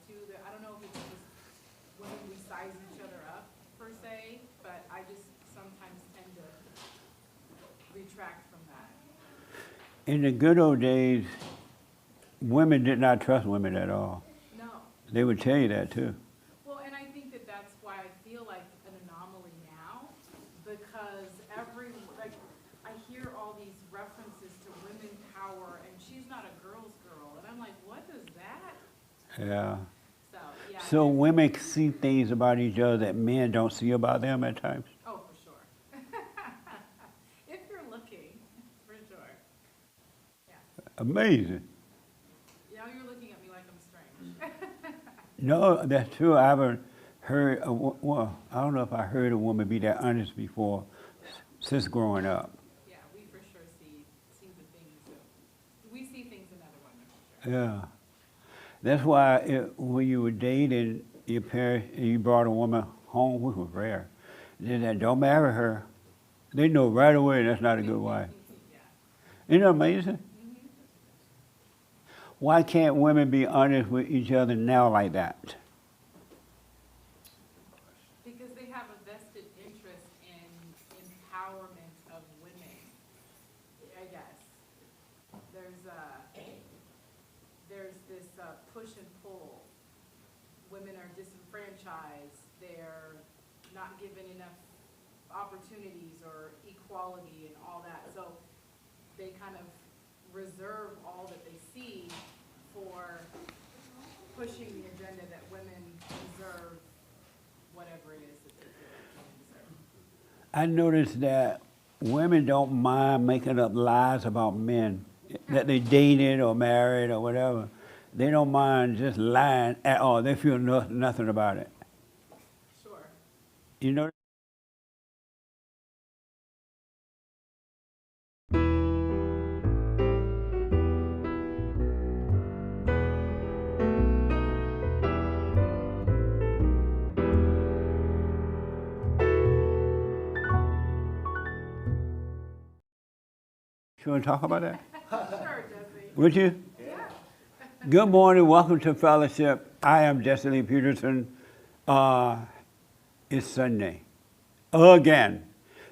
too, that I don't know if it's just when we size each other up per se, but I just sometimes tend to retract from that. In the good old days, women did not trust women at all. No. They would tell you that too. Well, and I think that that's why I feel like an anomaly now, because like, I hear all these references to women power, and she's not a girl's girl, and I'm like, what is that? Yeah. So, yeah. So women see things about each other that men don't see about them at times. Oh, for sure. If you're looking, for sure. Yeah. Amazing. Now you're looking at me like I'm strange. No, that's true. I haven't heard, well, I don't know if I heard a woman be that honest before since growing up. Yeah, we for sure see the things that, we see things in other women, for sure. Yeah. That's why when you were dating your parents and you brought a woman home, which was rare, they said, don't marry her. They know right away that's not a good wife. Yeah. Isn't that amazing? Why can't women be honest with each other now like that? Because they have a vested interest in empowerment of women, I guess. There's this push and pull. Women are disenfranchised. They're not given enough opportunities or equality and all that. So they kind of reserve all that they see for pushing the agenda that women deserve whatever it is that they feel like women deserve. I noticed that women don't mind making up lies about men that they dated or married or whatever. They don't mind just lying at all. They feel nothing about it. Sure. You know? You want to talk about that? Sure, Jesse. Would you? Yeah. Good morning. Welcome to Fellowship. I am Jesse Peterson. It's Sunday. Again.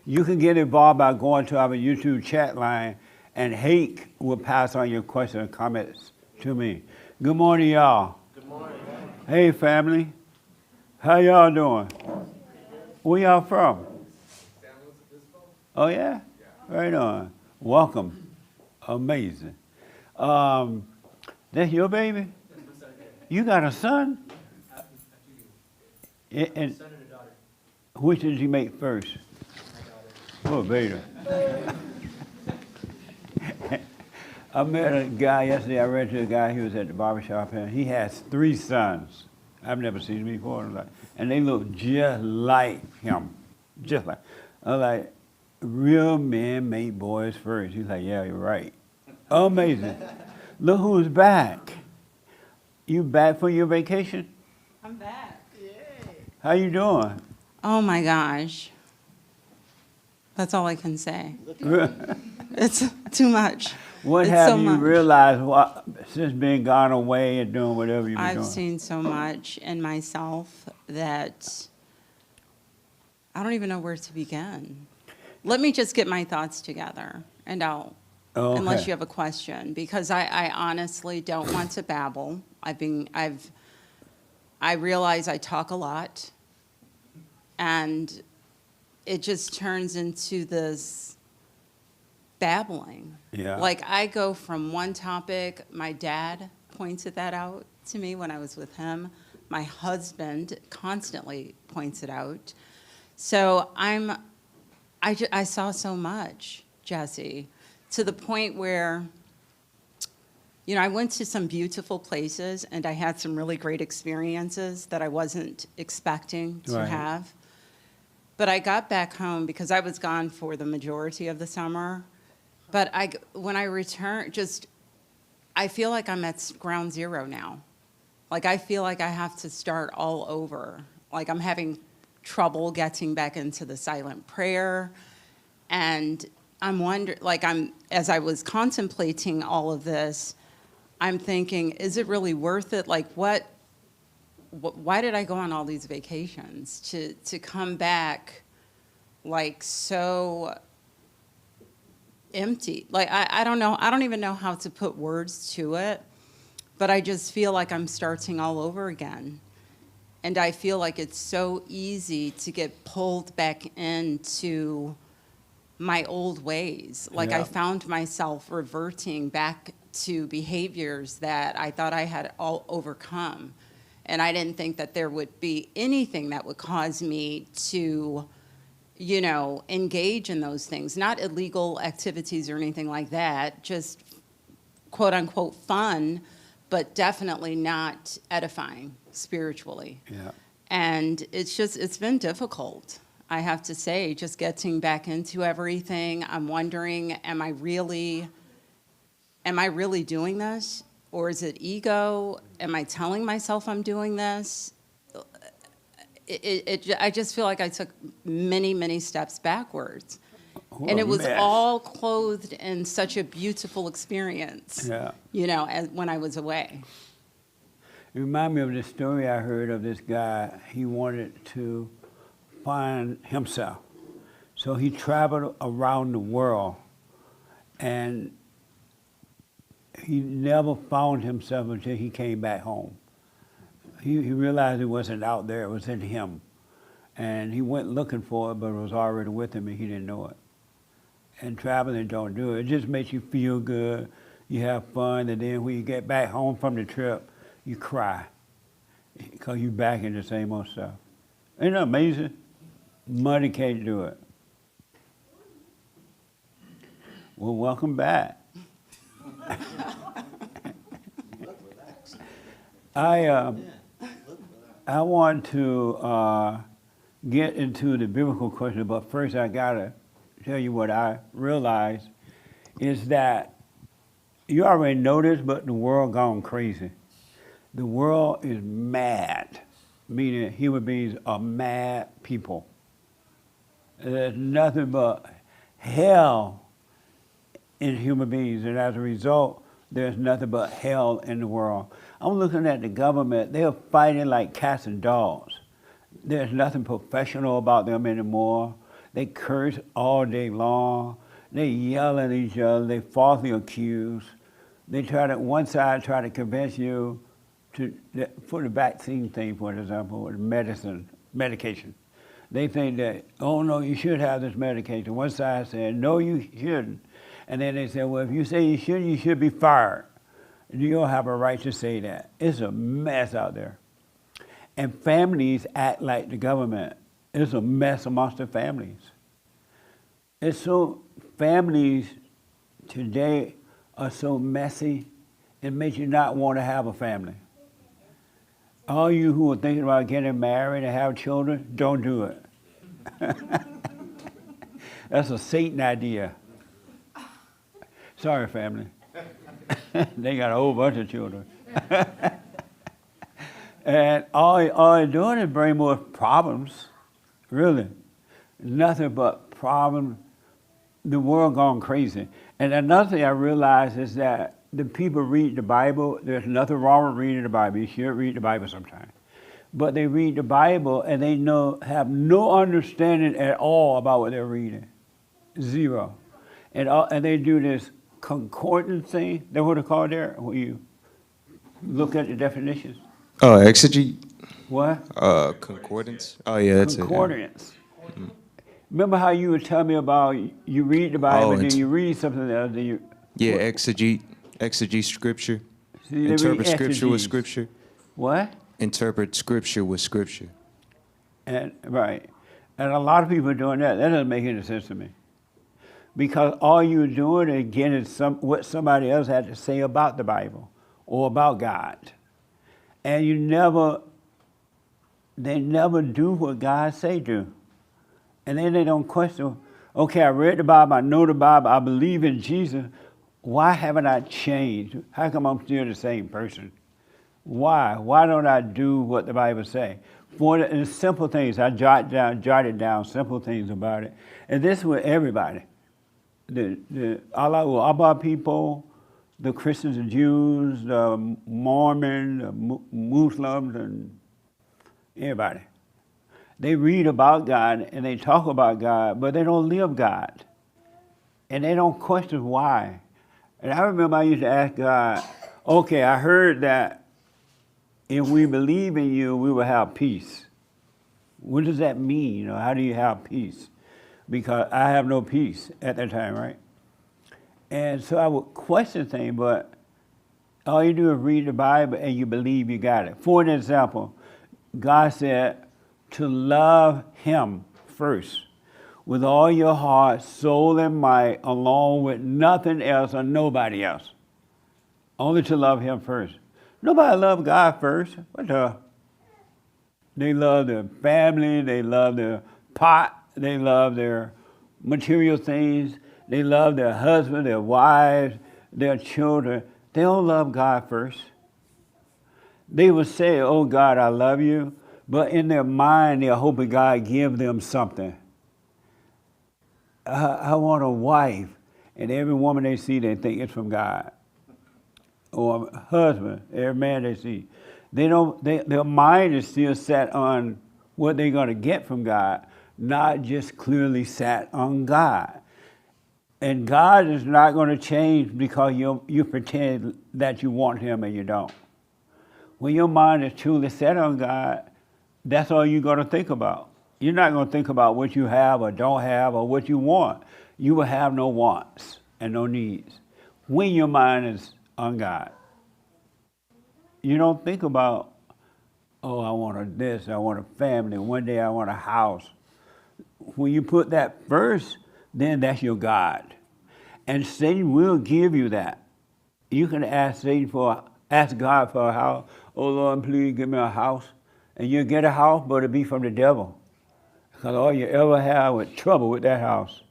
You can get involved by going to our YouTube chat line, and Hake will pass on your questions and comments to me. Good morning, y'all. Good morning. Hey, family. How y'all doing? Where y'all from? Oh, yeah? Right on. Welcome. Amazing. That's your baby? You got a son? And Son and a daughter. which did you make first? My daughter. Oh, beta. I met a guy yesterday. I ran to a guy. He was at the barbershop, and he has 3 sons. I've never seen them before, and they look just like him, just like. I'm like, real men make boys first. He's like, yeah, you're right. Amazing. Look who's back. You back from your vacation? I'm back. Yay. How you doing? Oh my gosh. That's all I can say. It's too much. What It's have so you much. realized since being gone away and doing whatever you've been I've doing? seen so much in myself that I don't even know where to begin. Let me just get my thoughts together and I'll, Okay. unless you have a question, because I honestly don't want to babble. I realize I talk a lot and it just turns into this babbling. Yeah. Like I go from one topic, my dad pointed that out to me when I was with him. My husband constantly points it out. So I saw so much, Jesse, to the point where, you know, I went to some beautiful places and I had some really great experiences that I wasn't expecting to Right. have. But I got back home because I was gone for the majority of the summer. But when I returned, I feel like I'm at ground zero now. Like I feel like I have to start all over. Like I'm having trouble getting back into the silent prayer. And I'm wondering, as I was contemplating all of this, I'm thinking, is it really worth it? Like why did I go on all these vacations to come back like so empty? Like, I don't know. I don't even know how to put words to it, but I just feel like I'm starting all over again. And I feel like it's so easy to get pulled back into my old ways. Like I Yeah. found myself reverting back to behaviors that I thought I had all overcome. And I didn't think that there would be anything that would cause me to, engage in those things. Not illegal activities or anything like that, just quote unquote fun, but definitely not edifying spiritually. Yeah. And it's been difficult, I have to say, just getting back into everything. I'm wondering, am I really doing this? Or is it ego? Am I telling myself I'm doing this? I just feel like I took many, many steps backwards. What And a it was mess. all clothed in such a beautiful experience, Yeah. as when I was away. It reminded me of this story I heard of this guy. He wanted to find himself. So he traveled around the world and he never found himself until he came back home. He realized it wasn't out there, it was in him. And he went looking for it, but it was already with him and he didn't know it. And traveling don't do it. It just makes you feel good. You have fun, and then when you get back home from the trip, you cry because you're back in the same old stuff. Isn't it amazing? Money can't do it. Well, welcome back. I want to get into the biblical question, but first I gotta tell you what I realized is that you already know this, but the world gone crazy. The world is mad, meaning human beings are mad people. There's nothing but hell in human beings, and as a result, there's nothing but hell in the world. I'm looking at the government, they're fighting like cats and dogs. There's nothing professional about them anymore. They curse all day long. They yell at each other. They falsely accuse. They one side try to convince you for the vaccine thing, for example, or medication. They think that, oh no, you should have this medication. One side said, no, you shouldn't. And then they say, well, if you say you should be fired. You don't have a right to say that. It's a mess out there. And families act like the government. It's a mess amongst the families. It's so, families today are so messy, it makes you not want to have a family. All you who are thinking about getting married and have children, don't do it. That's a Satan idea. Sorry, family. They got a whole bunch of children. And all they're doing is bring more problems, really. Nothing but problems. The world gone crazy. And another thing I realized is that the people read the Bible. There's nothing wrong with reading the Bible. You should read the Bible sometime. But they read the Bible and they have no understanding at all about what they're reading. Zero. And they do this concordance thing. That's what it's called there, where you look at the definitions. Exegete. What? Concordance. Oh yeah, that's Concordance. Remember how you would tell me about you read the Bible and then you read something else, then you... Yeah, exegete scripture. See, they Interpret read scripture with exegesis. scripture. What? Interpret scripture with scripture. And right. And a lot of people are doing that. That doesn't make any sense to me. Because all you're doing is getting what somebody else had to say about the Bible or about God. And they never do what God say do. And then they don't question, okay, I read the Bible, I know the Bible, I believe in Jesus. Why haven't I changed? How come I'm still the same person? Why? Why don't I do what the Bible say? For the simple things, I jotted down simple things about it. And this with everybody. The Abba people, the Christians and Jews, the Mormons, the Muslims, and Everybody. They read about God and they talk about God, but they don't live God. And they don't question why. And I remember I used to ask God, okay, I heard that if we believe in you, we will have peace. What does that mean? You know, how do you have peace? Because I have no peace at that time, right? And so I would question things, but all you do is read the Bible and you believe you got it. For an example, God said to love Him first with all your heart, soul, and might, along with nothing else or nobody else. Only to love Him first. Nobody love God first. What the? They love their family, they love their pot, they love their material things, they love their husband, their wives, their children. They don't love God first. They will say, oh God, I love you, but in their mind, they're hoping God give them something. I want a wife, and every woman they see, they think it's from God. Or a husband, every man they see. Their mind is still set on what they're going to get from God, not just clearly set on God. And God is not going to change because you pretend that you want Him and you don't. When your mind is truly set on God, that's all you're going to think about. You're not going to think about what you have or don't have or what you want. You will have no wants and no needs when your mind is on God. You don't think about, oh, I want this, I want a family, one day I want a house. When you put that first, then that's your God. And Satan will give you that. You can ask God for a house. Oh Lord, please give me a house. And you'll get a house, but it'll be from the devil. Because all you ever have was trouble with that house.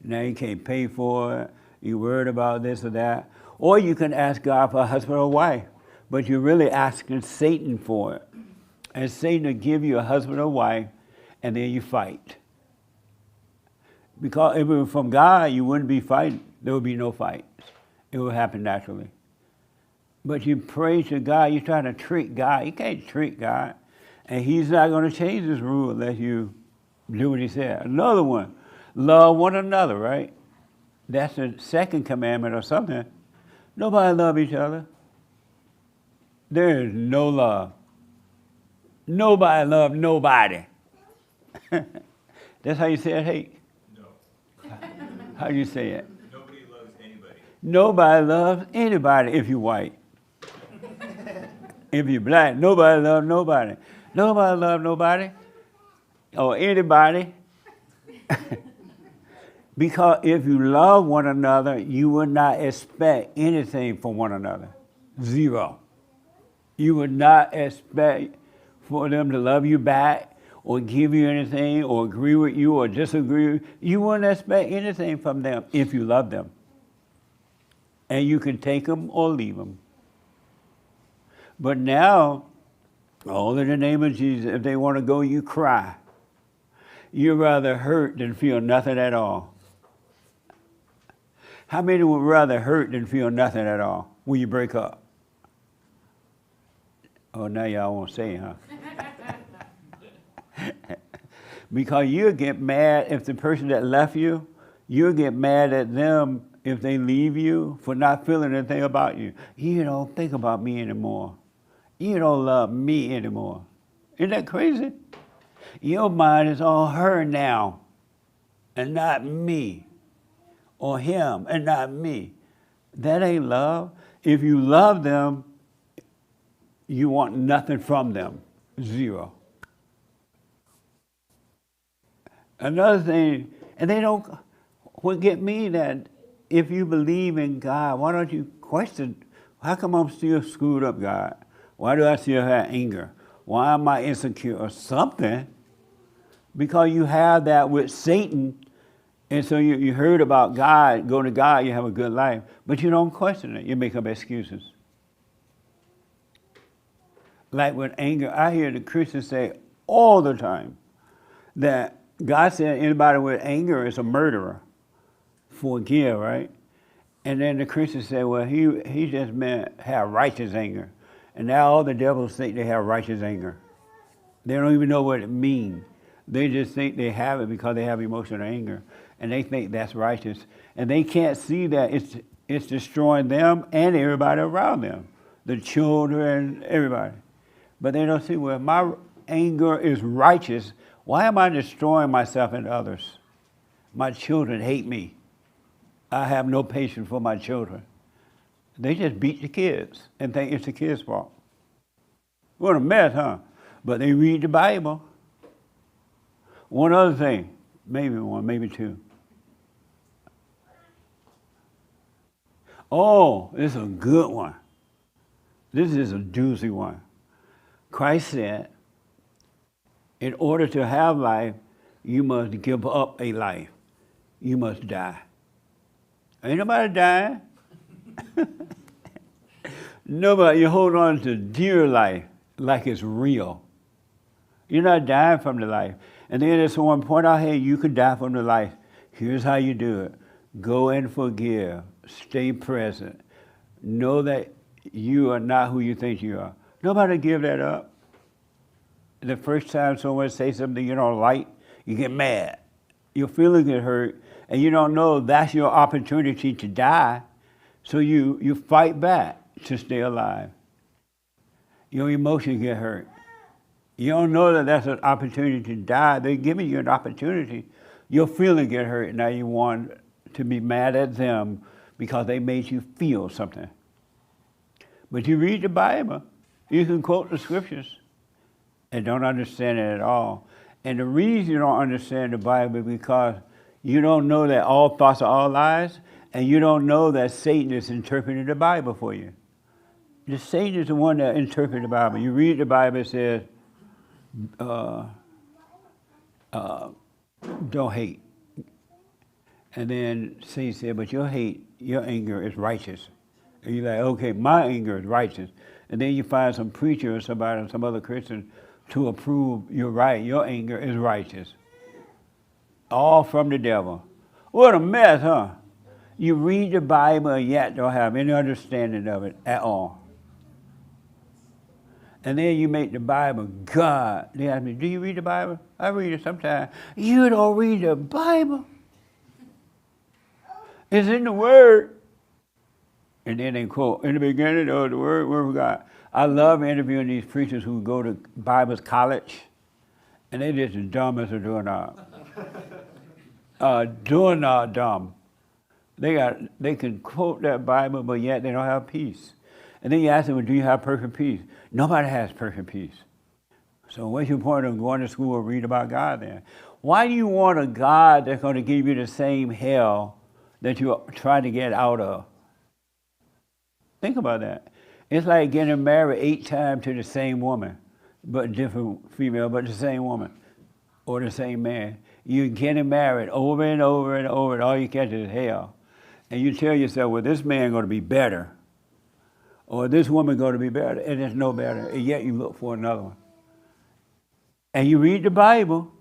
Now you can't pay for it. You're worried about this or that. Or you can ask God for a husband or wife, but you're really asking Satan for it. And Satan will give you a husband or wife, and then you fight. Because if it were from God, you wouldn't be fighting. There would be no fight. It would happen naturally. But you pray to God, you're trying to trick God. You can't trick God. And He's not going to change His rule unless you do what He said. Another one, love one another, right? That's the second commandment or something. Nobody love each other. There is no love. Nobody love nobody. That's how you say it, Hake? No. How do you say it? Nobody loves anybody. Nobody loves anybody if you're white. If you're black, nobody loves nobody. Nobody loves nobody or anybody. Because if you love one another, you would not expect anything from one another. Zero. You would not expect for them to love you back or give you anything or agree with you or disagree. You wouldn't expect anything from them if you love them. And you can take them or leave them. But now, all in the name of Jesus, if they want to go, you cry. You'd rather hurt than feel nothing at all. How many would rather hurt than feel nothing at all when you break up? Oh, now y'all won't say, huh? Because you'll get mad if the person that left you, you'll get mad at them if they leave you for not feeling anything about you. You don't think about me anymore. You don't love me anymore. Isn't that crazy? Your mind is on her now and not me. Or him and not me. That ain't love. If you love them, you want nothing from them. Zero. Another thing, and they don't, what get me that if you believe in God, why don't you question, how come I'm still screwed up, God? Why do I still have anger? Why am I insecure or something? Because you have that with Satan, and so you heard about God, go to God, you have a good life, but you don't question it. You make up excuses. Like with anger, I hear the Christians say all the time that God said anybody with anger is a murderer. Forgive, right? And then the Christians say, well, he just meant have righteous anger. And now all the devils think they have righteous anger. They don't even know what it means. They just think they have it because they have emotional anger, and they think that's righteous. And they can't see that it's destroying them and everybody around them, the children, everybody. But they don't see, well, my anger is righteous. Why am I destroying myself and others? My children hate me. I have no patience for my children. They just beat the kids and think it's the kids' fault. What a mess, huh? But they read the Bible. One other thing, maybe one, maybe two. Oh, this is a good one. This is a doozy one. Christ said, in order to have life, you must give up a life. You must die. Ain't nobody dying. Nobody, you hold on to dear life like it's real. You're not dying from the life. And then if someone point out, hey, you could die from the life. Here's how you do it. Go and forgive. Stay present. Know that you are not who you think you are. Nobody give that up. The first time someone says something you don't like, you get mad. Your feelings get hurt, and you don't know that's your opportunity to die. So you fight back to stay alive. Your emotions get hurt. You don't know that that's an opportunity to die. They're giving you an opportunity. Your feelings get hurt. Now you want to be mad at them because they made you feel something. But you read the Bible. You can quote the scriptures and don't understand it at all. And the reason you don't understand the Bible is because you don't know that all thoughts are all lies, and you don't know that Satan is interpreting the Bible for you. The Satan is the one that interprets the Bible. You read the Bible, it says, don't hate. And then Satan said, but your anger is righteous. And you're like, okay, my anger is righteous. And then you find some preacher or somebody or some other Christian to approve you're right, your anger is righteous. All from the devil. What a mess, huh? You read the Bible and yet don't have any understanding of it at all. And then you make the Bible God. They ask me, do you read the Bible? I read it sometimes. You don't read the Bible? It's in the Word. And then they quote, in the beginning of the Word of God. I love interviewing these preachers who go to Bible college, and they just as dumb as a doorknob. Doorknob dumb. They can quote that Bible, but yet they don't have peace. And then you ask them, well, do you have perfect peace? Nobody has perfect peace. So what's your point of going to school and read about God then? Why do you want a God that's going to give you the same hell that you're trying to get out of? Think about that. It's like getting married 8 times to the same woman, but different female, but the same woman, or the same man. You're getting married over and over and over, and all you catch is hell. And you tell yourself, well, this man going to be better, or this woman going to be better, and it's no better, and yet you look for another one. And you read the Bible.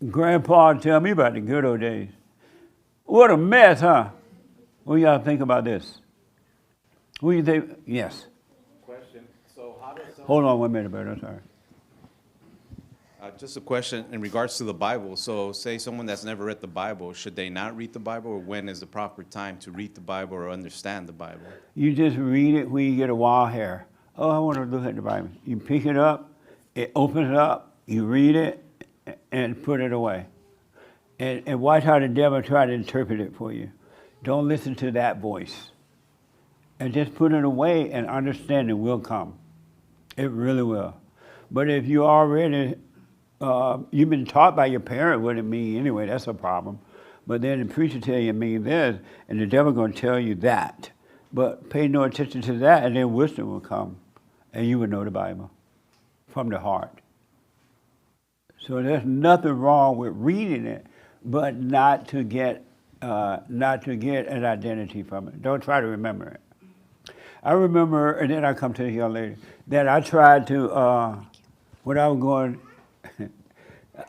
Grandpa tell me about the good old days. What a mess, huh? What do y'all think about this? What do you think? Yes. Question. So how does Hold on 1 minute, brother. I'm sorry. just a question in regards to the Bible. So say someone that's never read the Bible, should they not read the Bible, or when is the proper time to read the Bible or understand the Bible? You just read it when you get a wild hair. Oh, I want to look at the Bible. You pick it up, it opens it up, you read it, and put it away. And watch how the devil try to interpret it for you. Don't listen to that voice. And just put it away, and understanding will come. It really will. But if you already, you've been taught by your parent what it means anyway, that's a problem. But then the preacher tell you it means this, and the devil going to tell you that. But pay no attention to that, and then wisdom will come, and you will know the Bible from the heart. So there's nothing wrong with reading it, but not to get an identity from it. Don't try to remember it. I remember, and then I come to the young lady, that I tried to, when I was going,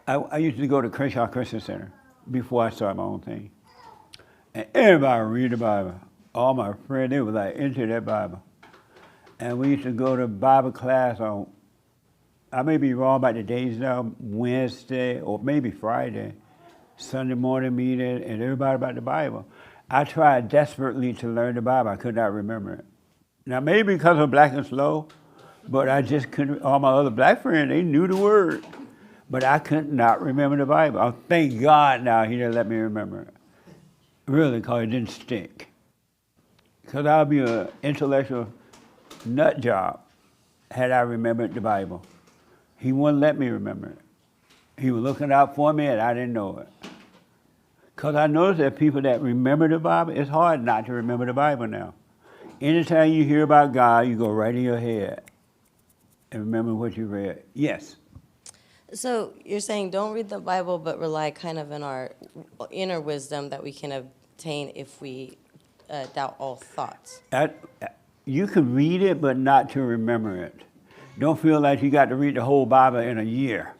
I used to go to Crenshaw Christian Center before I started my own thing. And everybody read the Bible. All my friends, they were like into that Bible. And we used to go to Bible class on, I may be wrong about the days now, Wednesday or maybe Friday, Sunday morning meeting, and everybody about the Bible. I tried desperately to learn the Bible. I could not remember it. Now, maybe because I'm black and slow, but I just couldn't. All my other black friends, they knew the word, but I could not remember the Bible. Oh, thank God now he didn't let me remember it. Really, because it didn't stick. Because I'll be an intellectual nut job had I remembered the Bible. He wouldn't let me remember it. He was looking out for me and I didn't know it. Because I noticed that people that remember the Bible, it's hard not to remember the Bible now. Anytime you hear about God, you go right in your head and remember what you read. Yes. So you're saying don't read the Bible, but rely kind of in our inner wisdom that we can obtain if we doubt all thoughts. You can read it, but not to remember it. Don't feel like you got to read the whole Bible in a year.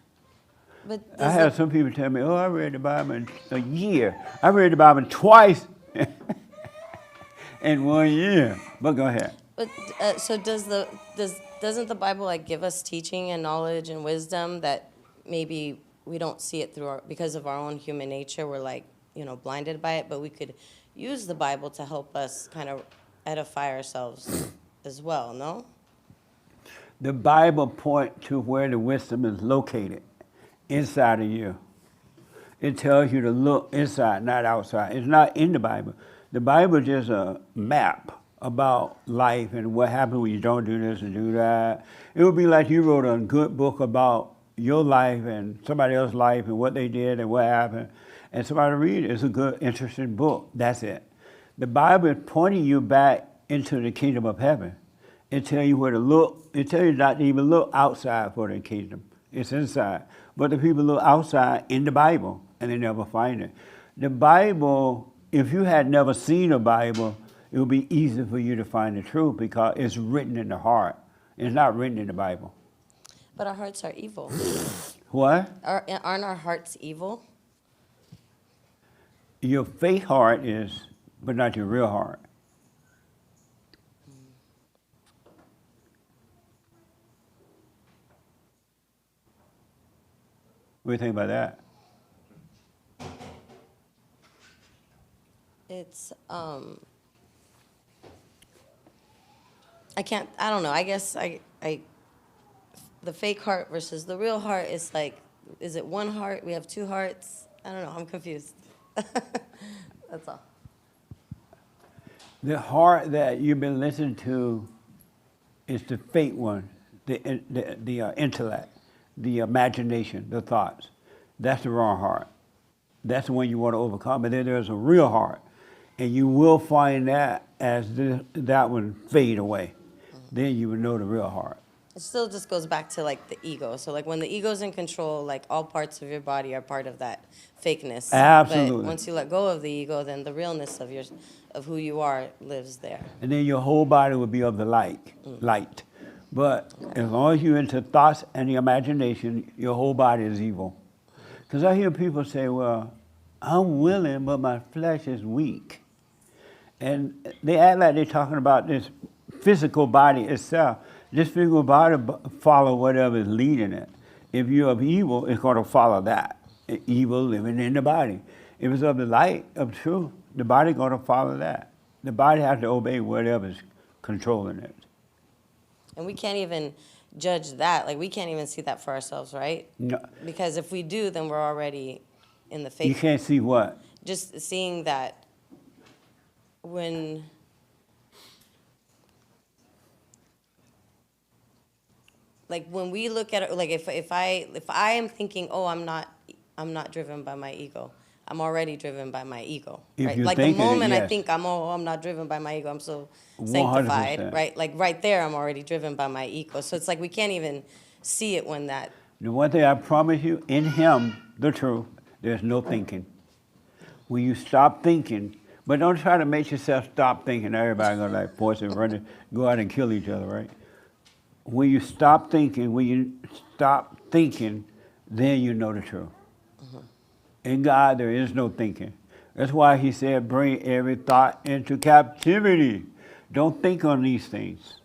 But I had some people tell me, oh, I read the Bible in a year. I read the Bible twice in 1 year. But go ahead. But so doesn't the Bible like give us teaching and knowledge and wisdom that maybe we don't see it through because of our own human nature? We're like, blinded by it, but we could use the Bible to help us kind of edify ourselves as well, no? The Bible points to where the wisdom is located, inside of you. It tells you to look inside, not outside. It's not in the Bible. The Bible is just a map about life and what happens when you don't do this and do that. It would be like you wrote a good book about your life and somebody else's life and what they did and what happened, and somebody read it. It's a good, interesting book. That's it. The Bible is pointing you back into the kingdom of heaven. It tells you where to look. It tells you not to even look outside for the kingdom. It's inside. But the people look outside in the Bible, and they never find it. The Bible, if you had never seen a Bible, it would be easy for you to find the truth because it's written in the heart. It's not written in the Bible. But our hearts are evil. What? Aren't our hearts evil? Your fake heart is, but not your real heart. What do you think about that? It's I don't know. I guess the fake heart versus the real heart is like, is it one heart? We have two hearts? I don't know. I'm confused. That's all. The heart that you've been listening to is the fake one, the intellect, the imagination, the thoughts. That's the wrong heart. That's the one you want to overcome. And then there's a real heart. And you will find that as that one fade away. Then you will know the real heart. It still just goes back to like the ego. So like when the ego's in control, like all parts of your body are part of that fakeness. Absolutely. But once you let go of the ego, then the realness of who you are lives there. And then your whole body will be of the light. But as long as you're into thoughts and the imagination, your whole body is evil. Because I hear people say, well, I'm willing, but my flesh is weak. And they act like they're talking about this physical body itself. This physical body follow whatever is leading it. If you're of evil, it's going to follow that. Evil living in the body. If it's of the light, of truth, the body going to follow that. The body has to obey whatever's controlling it. And we can't even judge that. Like we can't even see that for ourselves, right? No. Because if we do, then we're already in the fake. You can't see what? Just seeing that when we look at it, like if I am thinking, oh, I'm not driven by my ego, I'm already driven by my ego, If right? you're Like the thinking it, moment I yes. think I'm not driven by my ego, I'm so sanctified, 100%. right? Like right there, I'm already driven by my ego. So it's like we can't even see it when that. The one thing I promise you, in Him, the truth, there's no thinking. When you stop thinking, but don't try to make yourself stop thinking. Everybody gonna like force and run and go out and kill each other, right? When you stop thinking, then you know the truth. In God, there is no thinking. That's why He said, bring every thought into captivity. Don't think on these things.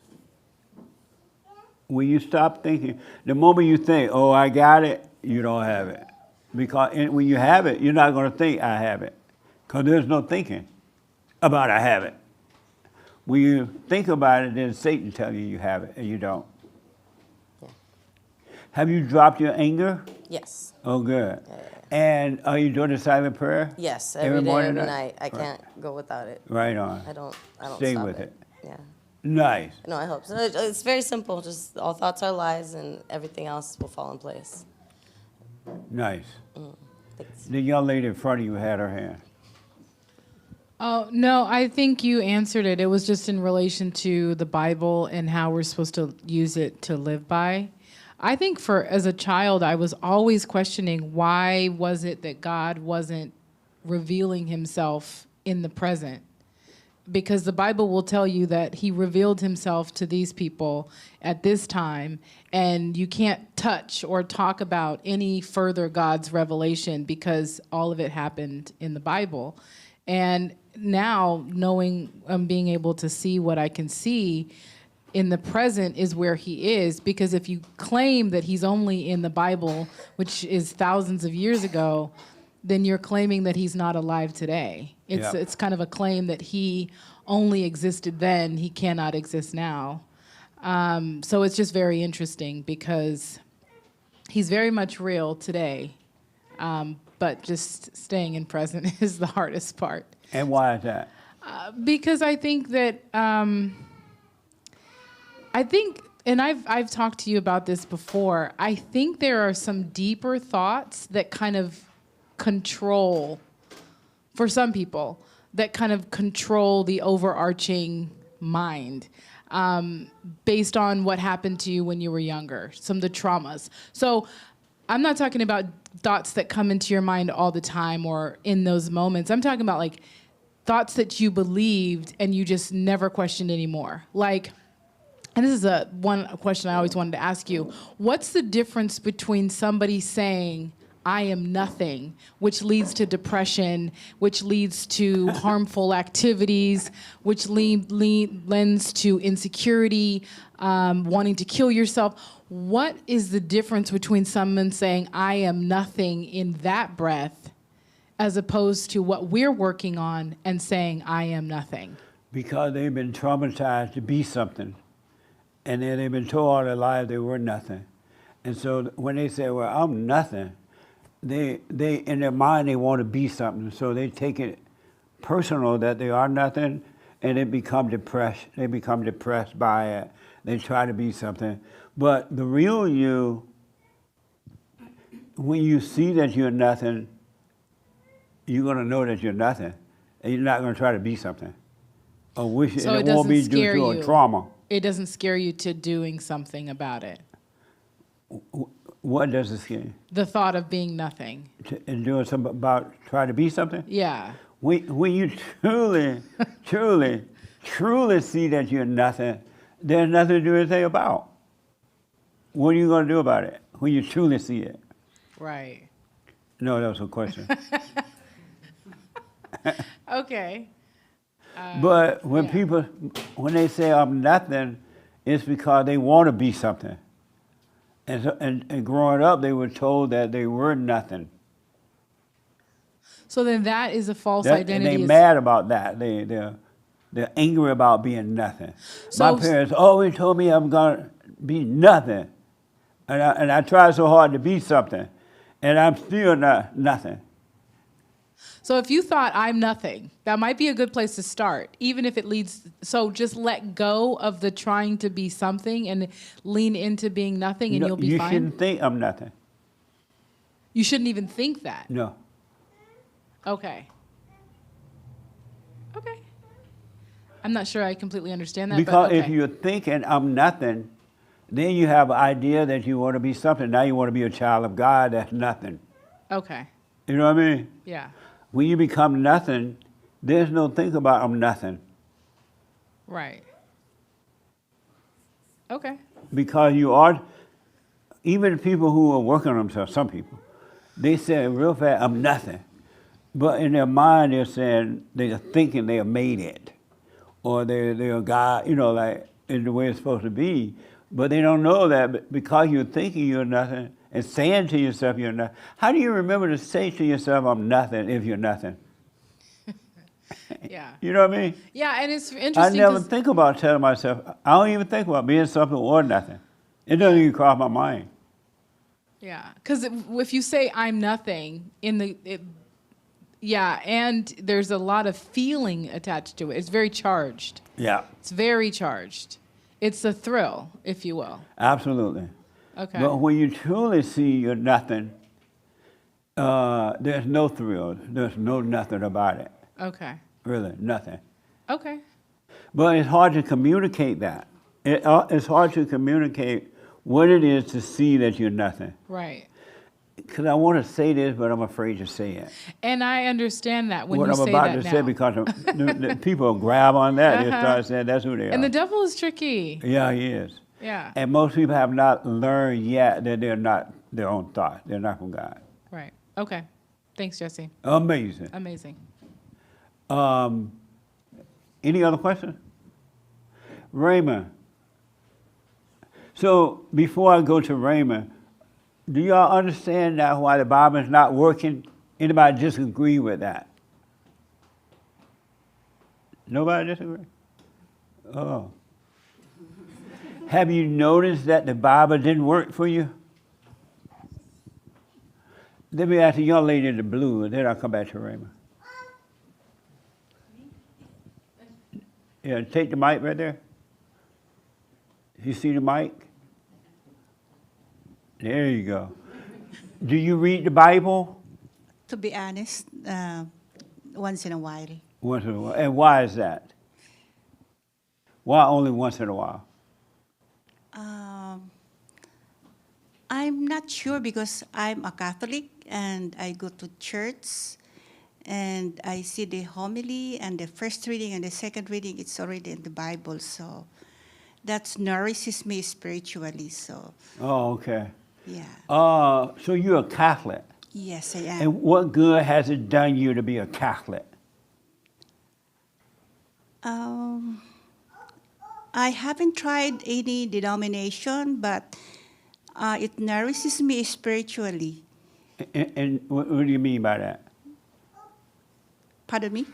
When you stop thinking, the moment you think, oh, I got it, you don't have it. Because when you have it, you're not going to think, I have it. Because there's no thinking about I have it. When you think about it, then Satan tells you have it, and you don't. Yeah. Have you dropped your anger? Yes. Oh, good. And are you doing the silent prayer? Yes, every day, morning, every night? night. I can't go without it. Right on. I don't Stay stop with it. Yeah. Nice. No, I hope so. It's very simple. Just all thoughts are lies, and everything else will fall in place. Nice. Thanks. The young lady in front of you had her hand. Oh, no, I think you answered it. It was just in relation to the Bible and how we're supposed to use it to live by. I think as a child, I was always questioning why was it that God wasn't revealing himself in the present? Because the Bible will tell you that he revealed himself to these people at this time, and you can't touch or talk about any further God's revelation because all of it happened in the Bible. And now, knowing being able to see what I can see in the present is where he is, because if you claim that he's only in the Bible, which is thousands of years ago, then you're claiming that he's not alive today. It's kind of a claim that he only existed then, he cannot exist now. So it's just very interesting because he's very much real today, but just staying in present is the hardest part. And why is that? Because I think that and I've talked to you about this before. I think there are some deeper thoughts that kind of control, for some people, that kind of control the overarching mind, based on what happened to you when you were younger, some of the traumas. So I'm not talking about thoughts that come into your mind all the time or in those moments. I'm talking about like thoughts that you believed and you just never questioned anymore. Like, and this is a question I always wanted to ask you. What's the difference between somebody saying, I am nothing, which leads to depression, which leads to harmful activities, which lends to insecurity, wanting to kill yourself? What is the difference between someone saying, I am nothing in that breath, as opposed to what we're working on and saying, I am nothing? Because they've been traumatized to be something. And then they've been told all their lives they were nothing. And so when they say, well, I'm nothing, they in their mind, they want to be something. So they take it personal that they are nothing, and they become depressed. They become depressed by it. They try to be something. But the real you, when you see that you're nothing, you're going to know that you're nothing. And you're not going to try to be something. Or wish So it it won't be doesn't due scare to a you. trauma. It doesn't scare you to doing something about it. What does it scare you? The thought of being nothing. And doing something about trying to be something? Yeah. When you truly, truly, truly see that you're nothing, there's nothing to do anything about. What are you going to do about it when you truly see it? Right. No, that was a question. Okay. But when yeah. people, when they say I'm nothing, it's because they want to be something. And growing up, they were told that they were nothing. So then that is a false And identity. they're mad about that. They're angry about being nothing. So- My parents always told me I'm gonna be nothing, and I tried so hard to be something, and I'm still not nothing. So if you thought I'm nothing, that might be a good place to start, even if it leads. So just let go of the trying to be something and lean into being nothing, and No, you'll be you fine. shouldn't think I'm nothing. You shouldn't even think that. No. Okay. Okay. I'm not sure I completely understand that. Because but okay. if you're thinking I'm nothing, then you have an idea that you want to be something. Now you want to be a child of God that's nothing. Okay. You know what I mean? Yeah. When you become nothing, there's no think about I'm nothing. Right. Okay. Because you are, even people who are working on themselves, some people, they say real fast, I'm nothing. But in their mind, they're saying, they're thinking they have made it. Or they're God, you know, like in the way it's supposed to be. But they don't know that because you're thinking you're nothing and saying to yourself you're nothing. How do you remember to say to yourself, I'm nothing, if you're nothing? Yeah. You know what I mean? Yeah, and it's I interesting never 'cause- think about telling myself, I don't even think about being something or nothing. It doesn't even cross my mind. yeah, because if you say I'm nothing yeah, and there's a lot of feeling attached to it. It's very charged. Yeah, It's very charged. It's a thrill, if you will. absolutely. Okay. But when you truly see you're nothing, there's no thrill. There's no nothing about it. Okay. Really, nothing. Okay. But it's hard to communicate that. It's hard to communicate what it is to see that you're nothing. Right. Because I want to say this, but I'm afraid to say it. And I understand that when what you I'm say about that to now. say, because the people grab on that, they start saying that's who they are. And the devil is tricky. Yeah, he is. Yeah. And most people have not learned yet that they're not their own thought. They're not from God. Right. Okay. Thanks, Jesse. Amazing. Amazing. Any other questions? Raymond. So before I go to Raymond, do y'all understand now why the Bible is not working? Anybody disagree with that? Nobody disagree? Oh. Have you noticed that the Bible didn't work for you? Let me ask the young lady in the blue, and then I'll come back to Raymond. Yeah, take the mic right there. You see the mic? There you go. Do you read the Bible? To be honest, once in a while. Once in a while. And why is that? Why only once in a while? I'm not sure because I'm a Catholic and I go to church and I see the homily and the first reading and the second reading, it's already in the Bible. So that nourishes me spiritually. So, Oh, okay. yeah. So you're a Catholic. Yes, I am. And what good has it done you to be a Catholic? I haven't tried any denomination, but it nourishes me spiritually. And what do you mean by that? Pardon me?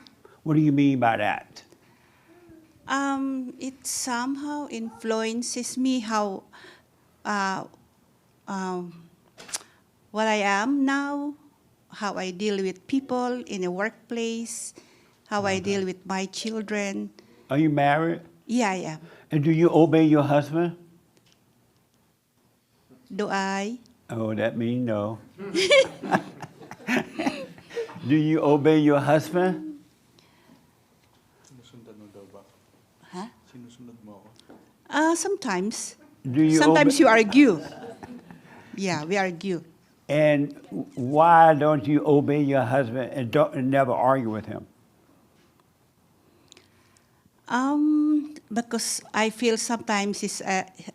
What do you mean by that? It somehow influences me how what I am now, how I deal with people in a workplace, how I deal with my children. Are you married? Yeah, I am. And do you obey your husband? Do I? Oh, that means no. Do you obey your husband? Sinusundan mo daw ba? Huh? Sinusunod mo ako? Sometimes. Do you Sometimes obey? you argue. Yeah, we argue. And why don't you obey your husband and never argue with him? Because I feel sometimes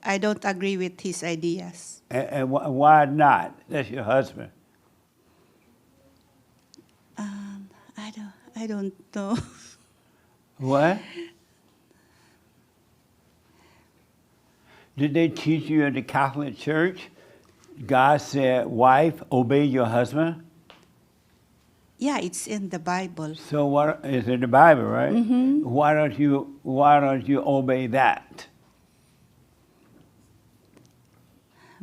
I don't agree with his ideas. And why not? That's your husband. I don't know. What? Did they teach you in the Catholic Church? God said, wife, obey your husband? Yeah, it's in the Bible. So what is in the Bible, right? Mm-hmm. Why don't you obey that?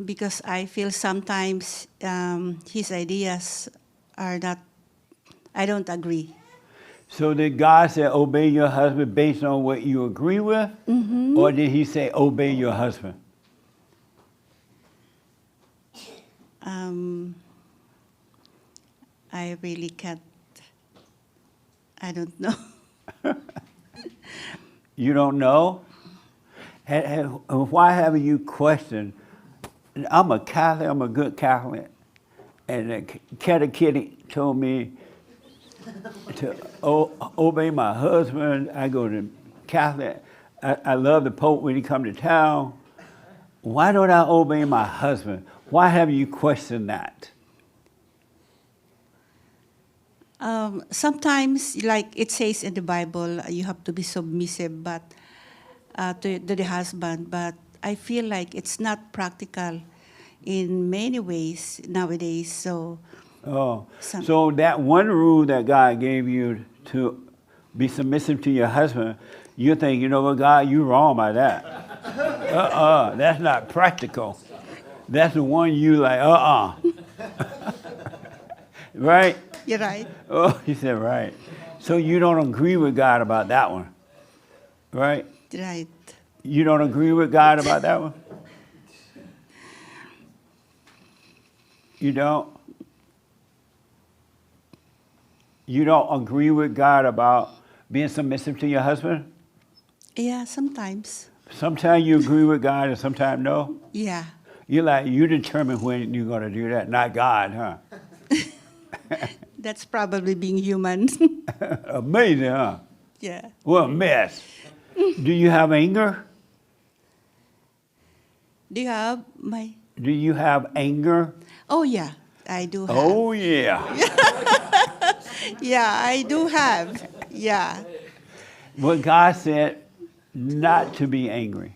Because I feel sometimes his ideas are not, I don't agree. So did God say obey your husband based on what you agree with? Mm-hmm. Or did he say obey your husband? I really can't, I don't know. You don't know? Why haven't you questioned? I'm a Catholic, I'm a good Catholic. And the catechism told me to obey my husband. I go to Catholic. I love the Pope when he come to town. Why don't I obey my husband? Why have you questioned that? Sometimes, like it says in the Bible, you have to be submissive, but to the husband. But I feel like it's not practical in many ways nowadays. So Oh, Some- so that one rule that God gave you to be submissive to your husband, you think, you know what, God, you wrong by that. That's not practical. That's the one you like, Right? you're right. Oh, he said, right. So you don't agree with God about that one, right? Right. You don't agree with God about that one? You don't? You don't agree with God about being submissive to your husband? Yeah, sometimes. Sometimes you agree with God and sometimes no? Yeah. You determine when you're going to do that, not God, huh? That's probably being human. Amazing, huh? Yeah. What a mess. Do you have anger? Do you have my? Do you have anger? Oh yeah, I do have. Oh, yeah. Yeah, I do have. Yeah. But God said not to be angry.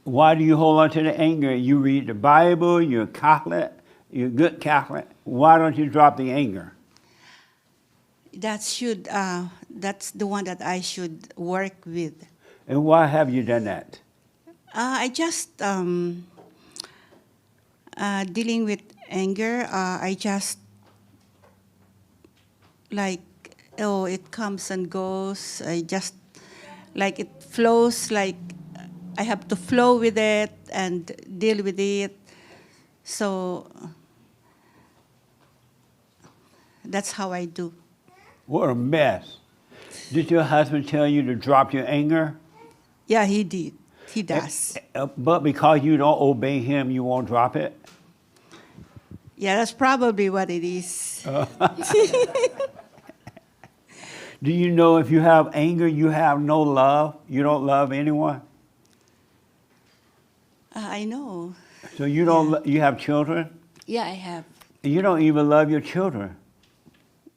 Why do you hold on to the anger? You read the Bible, you're a Catholic, you're a good Catholic. Why don't you drop the anger? That's the one that I should work with. And why have you done that? I just dealing with anger. I just like, oh, it comes and goes. I just like it flows. Like I have to flow with it and deal with it. So that's how I do. What a mess. Did your husband tell you to drop your anger? Yeah, he did. He does. But because you don't obey him, you won't drop it? Yeah, that's probably what it is. Do you know if you have anger, you have no love? You don't love anyone? I know. So you don't. You have children? Yeah, I have. You don't even love your children.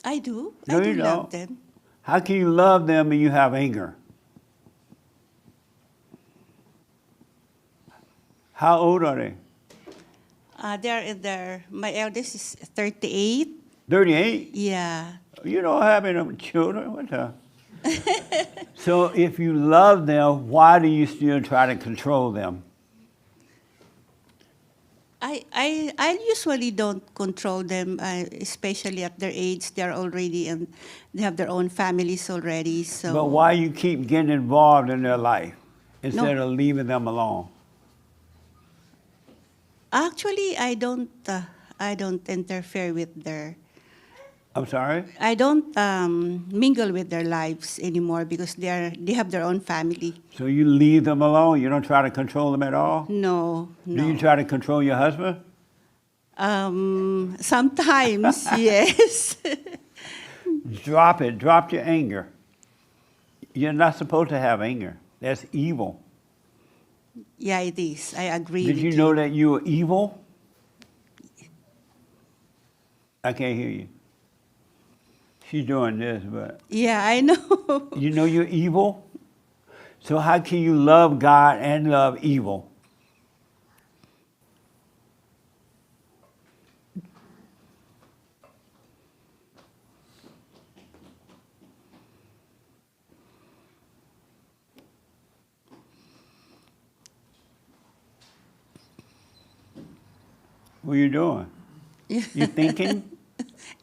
I do. No, I do you love don't. them. How can you love them and you have anger? How old are they? They're in their. My eldest is 38. 38? Yeah. You don't have any children? What the? So if you love them, why do you still try to control them? I usually don't control them, especially at their age. They're already and they have their own families already. So. But why you keep getting involved in their life instead of leaving them alone? Actually, I don't. I don't interfere with their. I'm sorry? I don't mingle with their lives anymore because they have their own family. So you leave them alone? You don't try to control them at all? No, no. Do you try to control your husband? Sometimes, yes. Drop it. Drop your anger. You're not supposed to have anger. That's evil. Yeah, it is. I agree Did with you know that you were evil? I can't hear you. She's doing this, but Yeah, I know. you know you're evil? So how can you love God and love evil? What are you doing? You thinking?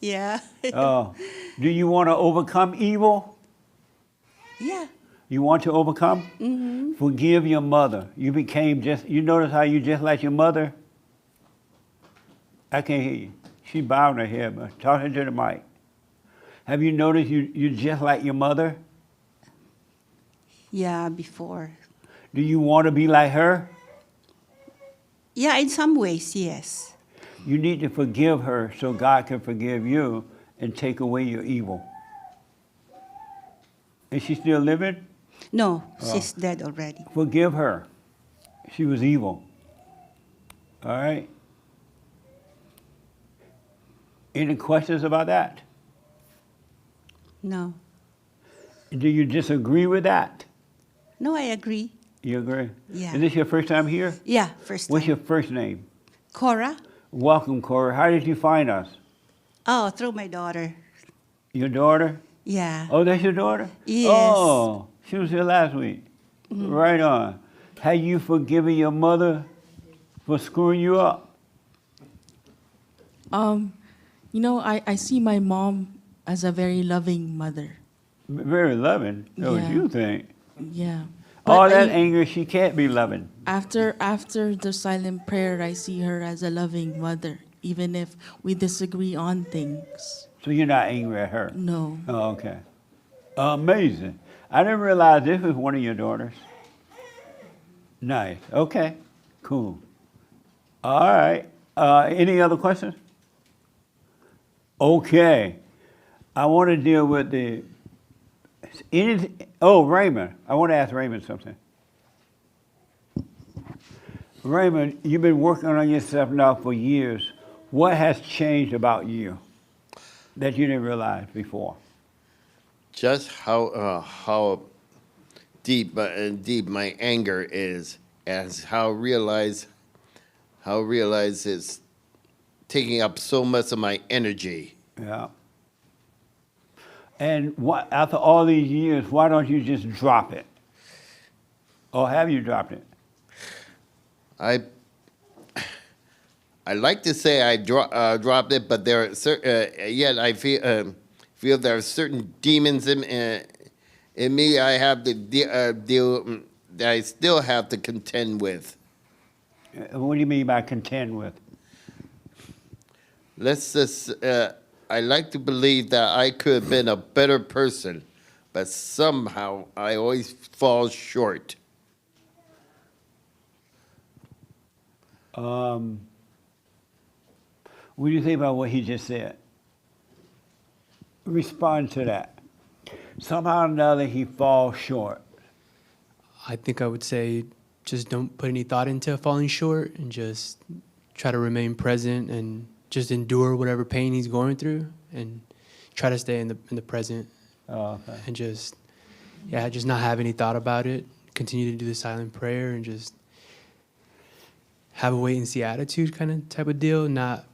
Yeah. Oh, do you want to overcome evil? Yeah. You want to overcome? Mm-hmm. Forgive your mother. You became you notice how you just like your mother? I can't hear you. She bowed her head, but talking to the mic. Have you noticed you just like your mother? Yeah, before. Do you want to be like her? Yeah, in some ways, yes. You need to forgive her so God can forgive you and take away your evil. Is she still living? No, she's dead already. Forgive her. She was evil. All right? Any questions about that? No. Do you disagree with that? No, I agree. You agree? Yeah. Is this your first time here? Yeah, first What's time. your first name? Cora? Welcome, Corey. How did you find us? Oh, through my daughter. Your daughter? Yeah. Oh, that's your daughter? Yes. Oh, she was here last week. Right on. Have you forgiven your mother for screwing you up? You know, I see my mom as a very loving mother. Very loving. That was Yeah. you think. Yeah. All that I- anger, she can't be loving. after the silent prayer, I see her as a loving mother, even if we disagree on things. So you're not angry at her? No. Oh, okay. Amazing. I didn't realize this was one of your daughters. Nice. Okay. Cool. All right. Any other questions? Okay. I want to deal with Raymond. I want to ask Raymond something. Raymond, you've been working on yourself now for years. What has changed about you that you didn't realize before? Just how deep my anger is, as how realize it's taking up so much of my energy. Yeah. And after all these years, why don't you just drop it? Or have you dropped it? I like to say I dropped it, but there are yet I feel there are certain demons in me I have to deal that I still have to contend with. What do you mean by contend with? Let's just, I like to believe that I could have been a better person, but somehow I always fall short. What do you think about what he just said? Respond to that. Somehow or another, he falls short. I think I would say just don't put any thought into falling short and just try to remain present and just endure whatever pain he's going through and try to stay in the present Okay. and just not have any thought about it. Continue to do the silent prayer and just have a wait and see attitude kind of type of deal, not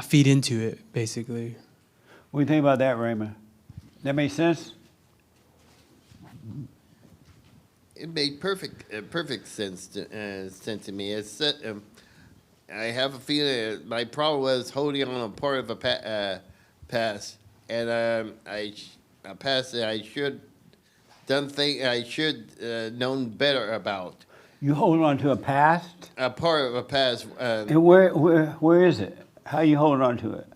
feed into it, basically. What do you think about that, Raymond? That make sense? It made perfect sense to me. It's I have a feeling my problem was holding on a part of a past, and a past that I should known better about. You hold on to a past? A part of a past. And where is it? How you hold on to it?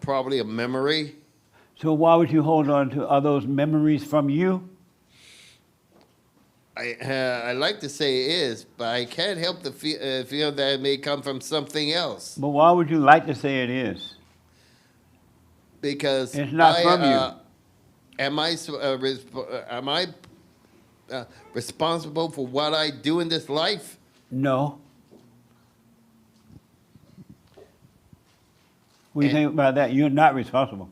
Probably a memory. So why would you hold on to, are those memories from you? I like to say it is, but I can't help to feel that it may come from something else. But why would you like to say it is? Because It's not from you. Am I responsible for what I do in this life? No. What do you think about that? You're not responsible.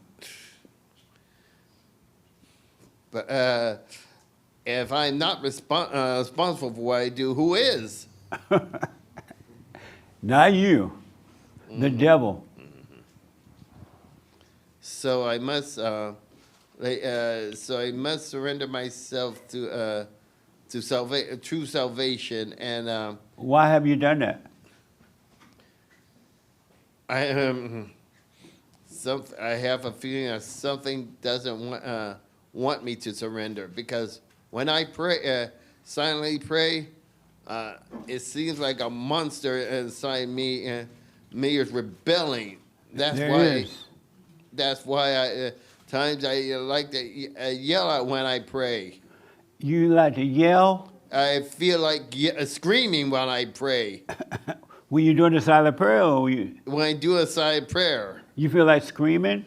But if I'm not responsible for what I do, who is? Not you. The devil. So I must surrender myself to true salvation, and Why have you done that? I have a feeling that something doesn't want me to surrender, because when I pray, silently pray, it seems like a monster inside me, me is rebelling. That's why times I like to yell out when I pray. You like to yell? I feel like screaming when I pray. When you doing the silent prayer, or When I do a silent prayer, you feel like screaming?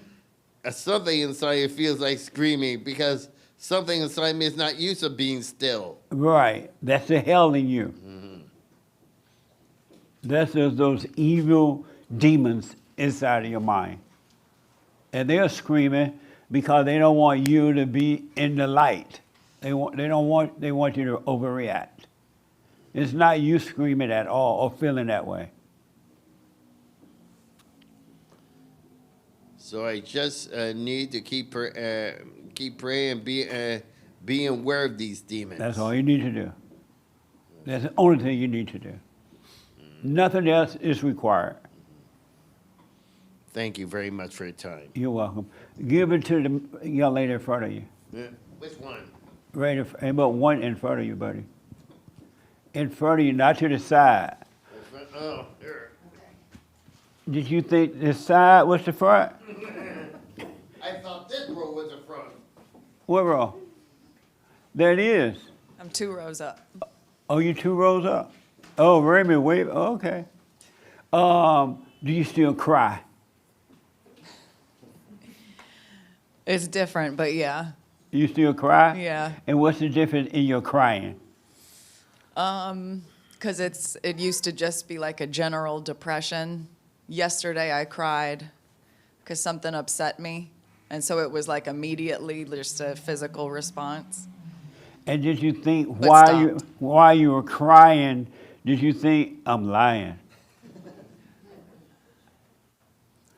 something inside me feels like screaming, because something inside me is not used to being still. Right. That's the hell in you. That's those evil demons inside of your mind. And they're screaming because they don't want you to be in the light. They want you to overreact. It's not you screaming at all or feeling that way. So I just need to keep praying, be aware of these demons. That's all you need to do. That's the only thing you need to do. Nothing else is required. Thank you very much for your time. You're welcome. Give it to the young lady in front of you. Yeah. Which one? Right, about one in front of you, buddy. In front of you, not to the side. Oh, here. Did you think the side was the front? I thought this row was the front. What row? There it is. I'm 2 rows up. Oh, you 2 rows up. Oh, Raymond, wait. Okay. Do you still cry? It's different, but yeah. You still cry? Yeah. And what's the difference in your crying? Because it used to just be like a general depression. Yesterday I cried because something upset me. And so it was like immediately just a physical response. And did you think But while you were crying, did you think, I'm lying?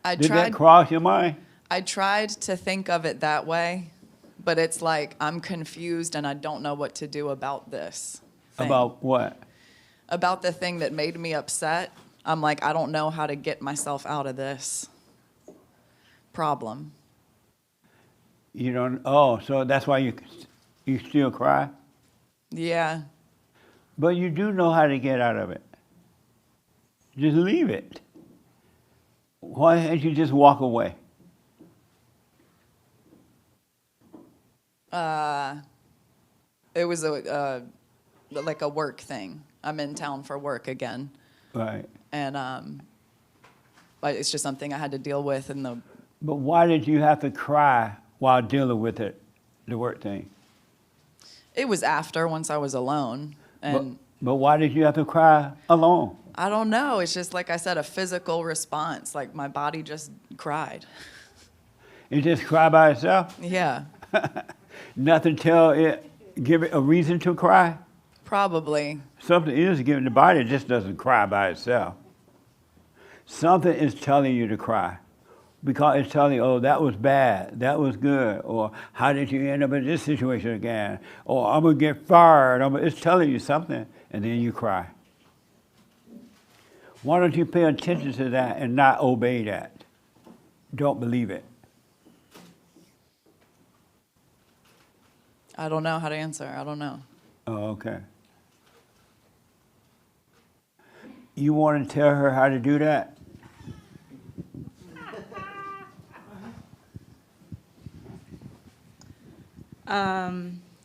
Did that cross your mind? I tried to think of it that way, but it's like I'm confused and I don't know what to do about this thing. About what? About the thing that made me upset. I'm like, I don't know how to get myself out of this problem. You don't, oh, so that's why you still cry? Yeah. But you do know how to get out of it. Just leave it. Why can't you just walk away? It was like a work thing. I'm in town for work again. Right. And it's just something I had to deal with in the. But why did you have to cry while dealing with it, the work thing? It was after, once I was alone. And but why did you have to cry alone? I don't know. It's just, like I said, a physical response. Like my body just cried. It just cry by itself? Yeah. Nothing give it a reason to cry? Probably. Something is giving the body, it just doesn't cry by itself. Something is telling you to cry. Because it's telling you, oh, that was bad, that was good, or how did you end up in this situation again? Or I'm going to get fired. It's telling you something, and then you cry. Why don't you pay attention to that and not obey that? Don't believe it. I don't know how to answer. I don't know. Oh, okay. You want to tell her how to do that?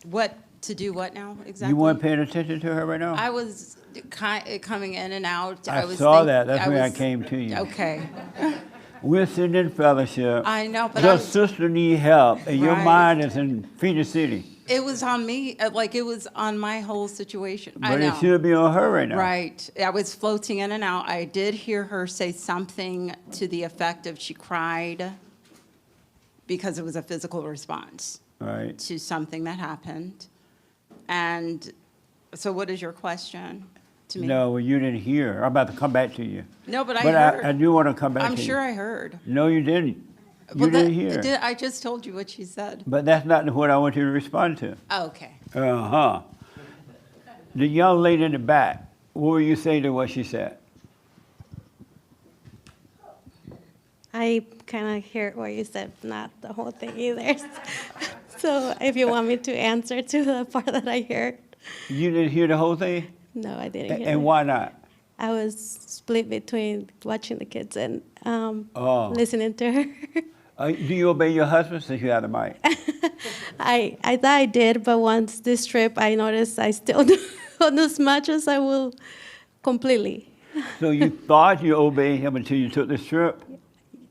What to do? What now exactly? You weren't paying attention to her right now? I was coming in and out. I was saw that. That's why I came to you. Okay. We're sitting in fellowship. I know, but your sister need help, and your Right. mind is in Peter City. It was on me, like it was on my whole situation. I But know. it should be on her right now. Right. I was floating in and out. I did hear her say something to the effect of she cried because it was a physical response Right. to something that happened. And so what is your question to me? No, well, you didn't hear. I'm about to come back to you. No, but I But heard. I do want to come back I'm to sure you. I heard. No, you didn't. You Well, didn't hear. I just told you what she said. But that's not what I want you to respond to. Oh, okay. Uh-huh. The young lady in the back, what will you say to what she said? I kind of heard what you said, not the whole thing either. So if you want me to answer to the part that I heard. You didn't hear the whole thing? No, I didn't hear And it. why not? I was split between watching the kids and Oh. listening to her. Do you obey your husband since you have the mic? I thought I did, but once this trip, I noticed I still don't as much as I will completely. So you thought you obeyed him until you took this trip?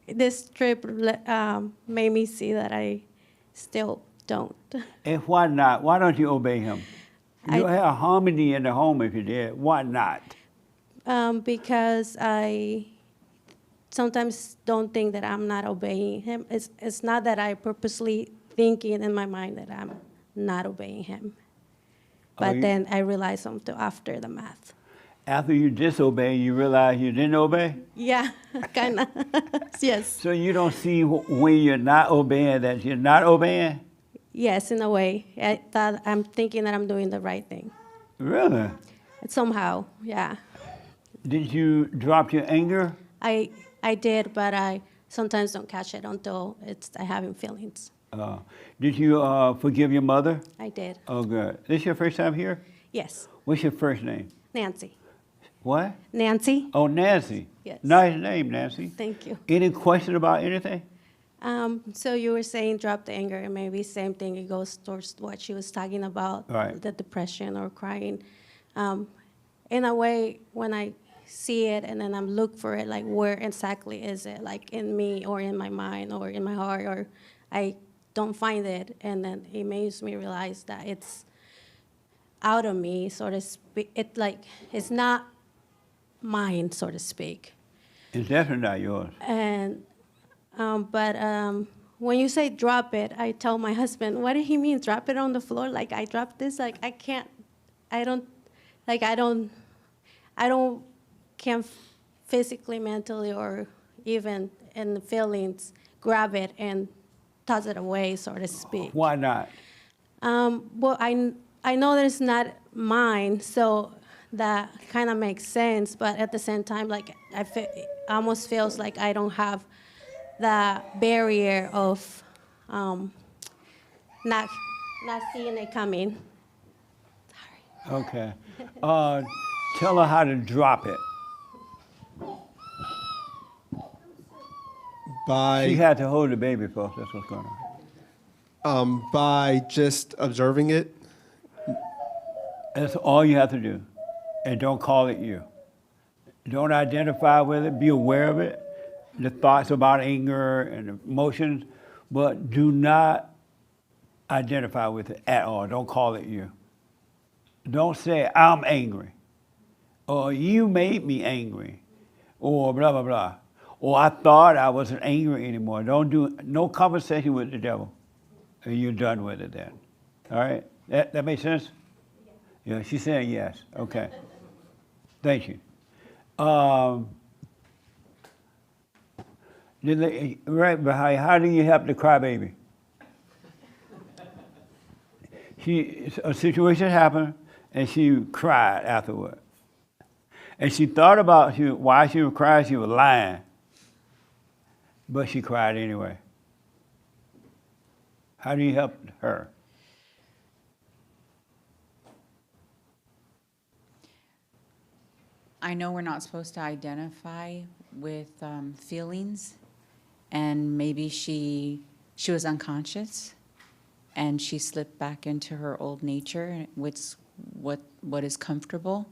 This trip made me see that I still don't. And why not? Why don't you obey him? You'll I- have harmony in the home if you did. Why not? Because I sometimes don't think that I'm not obeying him. It's not that I purposely thinking in my mind that I'm not obeying him. But then I realize something after the math. After you disobey, you realize you didn't obey? Yeah, kind of. Yes. So you don't see when you're not obeying that you're not obeying? Yes, in a way. I thought I'm thinking that I'm doing the right thing. Really? Somehow, yeah. Did you drop your anger? I did, but I sometimes don't catch it until I having feelings. Did you forgive your mother? I did. Oh, good. This your first time here? Yes. What's your first name? Nancy. What? Nancy. Oh, Nancy. Yes. Nice name, Nancy. Thank you. Any question about anything? So you were saying drop the anger, and maybe same thing. It goes towards what she was talking about, Right. the depression or crying. In a way, when I see it and then I'm look for it, like where exactly is it, like in me or in my mind or in my heart, or I don't find it, and then it makes me realize that it's out of me, so to speak. It's not mine, so to speak. It's definitely not yours. And but when you say drop it, I tell my husband, what did he mean? Drop it on the floor? Like I dropped this? Like I can't. I can't physically, mentally, or even in the feelings grab it and toss it away, so to speak. Why not? Well, I know that it's not mine, so that kind of makes sense. But at the same time, like it almost feels like I don't have the barrier of not seeing it coming. Okay. Tell her how to drop it. She had to hold the baby first. That's what's going on. By just observing it. That's all you have to do. And don't call it you. Don't identify with it. Be aware of it. The thoughts about anger and emotions, but do not identify with it at all. Don't call it you. Don't say, I'm angry, or you made me angry, or blah, blah, blah. Or I thought I wasn't angry anymore. Don't do no conversation with the devil, and you're done with it then. All right? That makes sense? Yeah, she's saying yes. Okay. Thank you. Right behind, how do you help the crybaby? A situation happened, and she cried afterward. And she thought about why she was crying. She was lying, but she cried anyway. How do you help her? I know we're not supposed to identify with feelings, and maybe she was unconscious, and she slipped back into her old nature, with what is comfortable.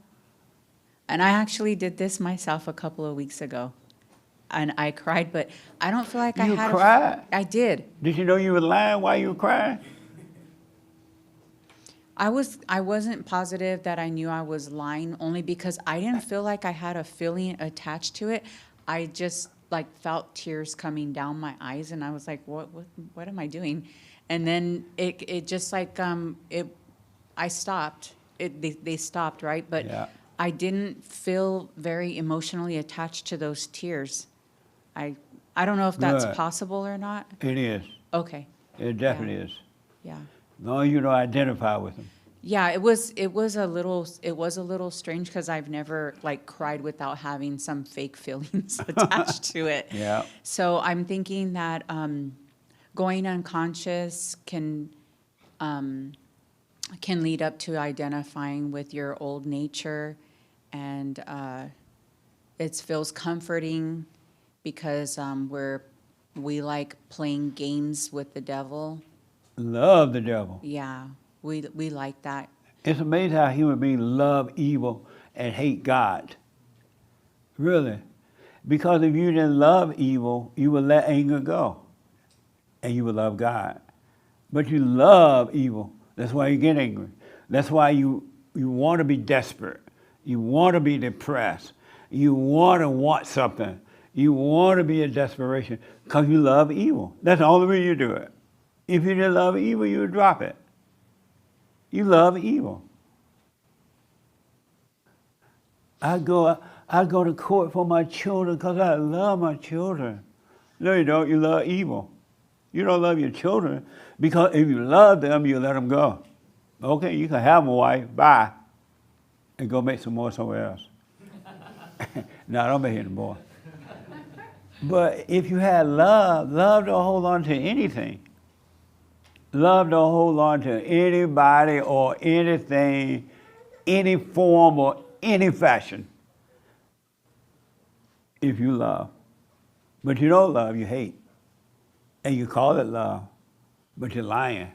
And I actually did this myself a couple of weeks ago, and I cried, but I don't feel like I had. You cried? I did. Did you know you were lying while you were crying? I wasn't positive that I knew I was lying, only because I didn't feel like I had a feeling attached to it. I just felt tears coming down my eyes, and I was like, what am I doing? And then it just I stopped. They stopped, right? But yeah. I didn't feel very emotionally attached to those tears. I don't know if that's Good. possible or not. It is. Okay. It definitely is. Yeah. As long as you don't identify with them. Yeah, it was a little strange, because I've never cried without having some fake feelings attached to it. Yeah. So I'm thinking that going unconscious can lead up to identifying with your old nature, and it feels comforting, because we like playing games with the devil. Love the devil. Yeah, we like that. It's amazing how human beings love evil and hate God. Really. Because if you didn't love evil, you would let anger go. And you would love God. But you love evil. That's why you get angry. That's why you want to be desperate. You want to be depressed. You want something. You want to be in desperation because you love evil. That's the only reason you do it. If you didn't love evil, you would drop it. You love evil. I go to court for my children because I love my children. No, you don't. You love evil. You don't love your children because if you love them, you let them go. Okay, you can have a wife, bye, and go make some more somewhere else. No, don't make any more. But if you had love, love don't hold on to anything. Love don't hold on to anybody or anything, any form or any fashion. If you love. But you don't love, you hate. And you call it love, but you're lying.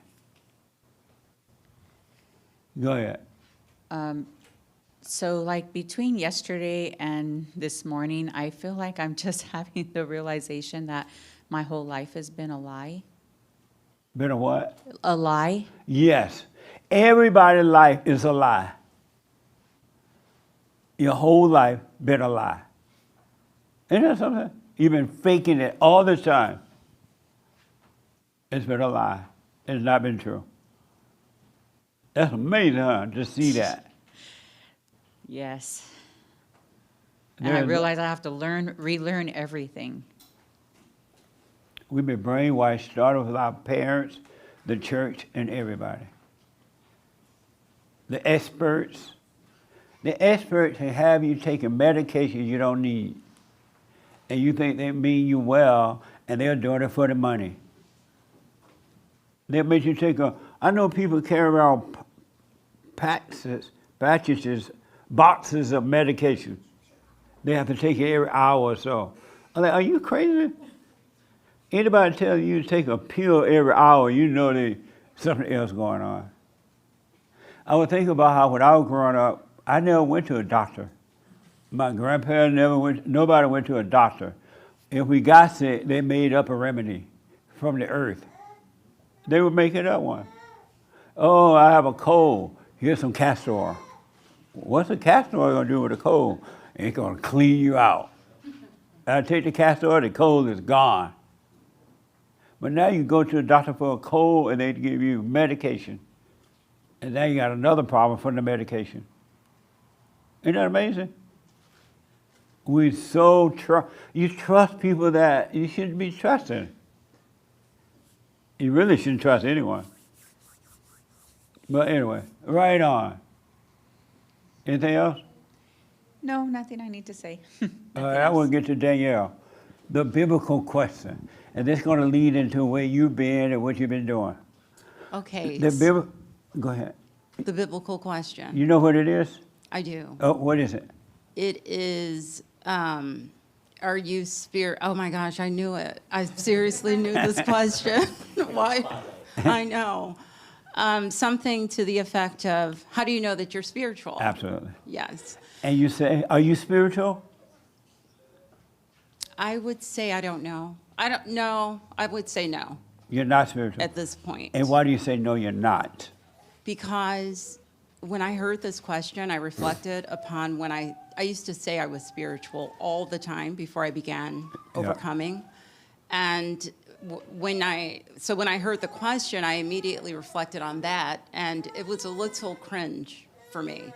Go ahead. So like between yesterday and this morning, I feel like I'm just having the realization that my whole life has been a lie. Been a what? A lie? Yes. Everybody's life is a lie. Your whole life been a lie. Isn't that something? You've been faking it all the time. It's been a lie. It's not been true. That's amazing, huh? To see that. Yes. And I realize I have to relearn everything. We've been brainwashed, started with our parents, the church, and everybody. The experts. The experts can have you taking medication you don't need. And you think they mean you well, and they're doing it for the money. They make you take I know people carry around packages, boxes of medication. They have to take it every hour or so. I'm like, are you crazy? Anybody tell you to take a pill every hour, you know there's something else going on. I was thinking about how when I was growing up, I never went to a doctor. My grandparents nobody went to a doctor. If we got sick, they made up a remedy from the earth. They would make it up one. Oh, I have a cold. Here's some castor oil. What's the castor oil going to do with a cold? It's going to clean you out. I take the castor oil, the cold is gone. But now you go to the doctor for a cold and they give you medication. And now you got another problem from the medication. Isn't that amazing? We you trust people that you shouldn't be trusting. You really shouldn't trust anyone. But anyway, right on. Anything else? No, nothing I need to say. All right, I want to get to Donyale. The biblical question. And this is going to lead into where you've been and what you've been doing. Okay. Go ahead. The biblical question. You know what it is? I do. Oh, what is it? It is, are you oh my gosh, I knew it. I seriously knew this question. Why? I know. Something to the effect of, how do you know that you're spiritual? Absolutely. Yes. And you say, are you spiritual? I would say I don't know. I don't know. I would say no. You're not spiritual? At this point. And why do you say no, you're not? Because when I heard this question, I reflected upon when I used to say I was spiritual all the time before I began overcoming. And when I heard the question, I immediately reflected on that, and it was a little cringe for me.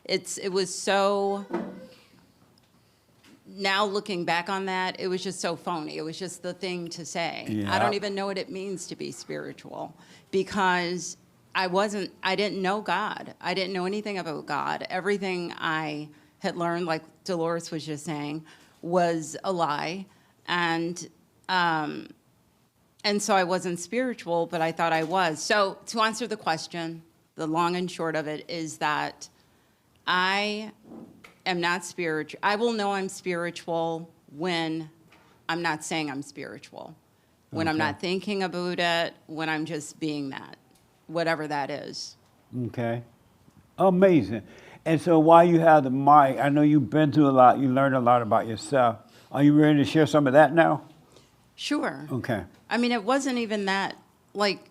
It was so, now looking back on that, it was just so phony. It was just the thing to say. Yeah. I don't even know what it means to be spiritual, because I didn't know God. I didn't know anything about God. Everything I had learned, like Dolores was just saying, was a lie. And so I wasn't spiritual, but I thought I was. So to answer the question, the long and short of it is that I am not spiritual. I will know I'm spiritual when I'm not saying I'm spiritual, when I'm not thinking about it, when I'm just being that, whatever that is. Okay. Amazing. And so while you have the mic, I know you've been through a lot, you learned a lot about yourself. Are you ready to share some of that now? Sure. Okay. I mean, it wasn't even that, like,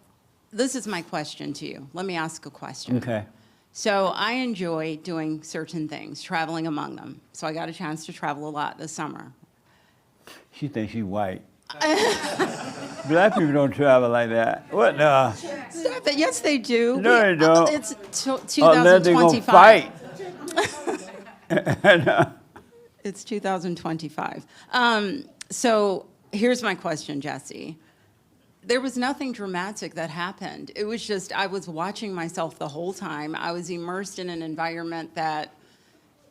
this is my question to you. Let me ask a question. Okay. So I enjoy doing certain things, traveling among them. So I got a chance to travel a lot this summer. She thinks she's white. Black people don't travel like that. What the? Stop it. Yes, they do. No, they don't. It's Unless they gonna 2025. fight. It's 2025. So here's my question, Jesse. There was nothing dramatic that happened. It was just I was watching myself the whole time. I was immersed in an environment that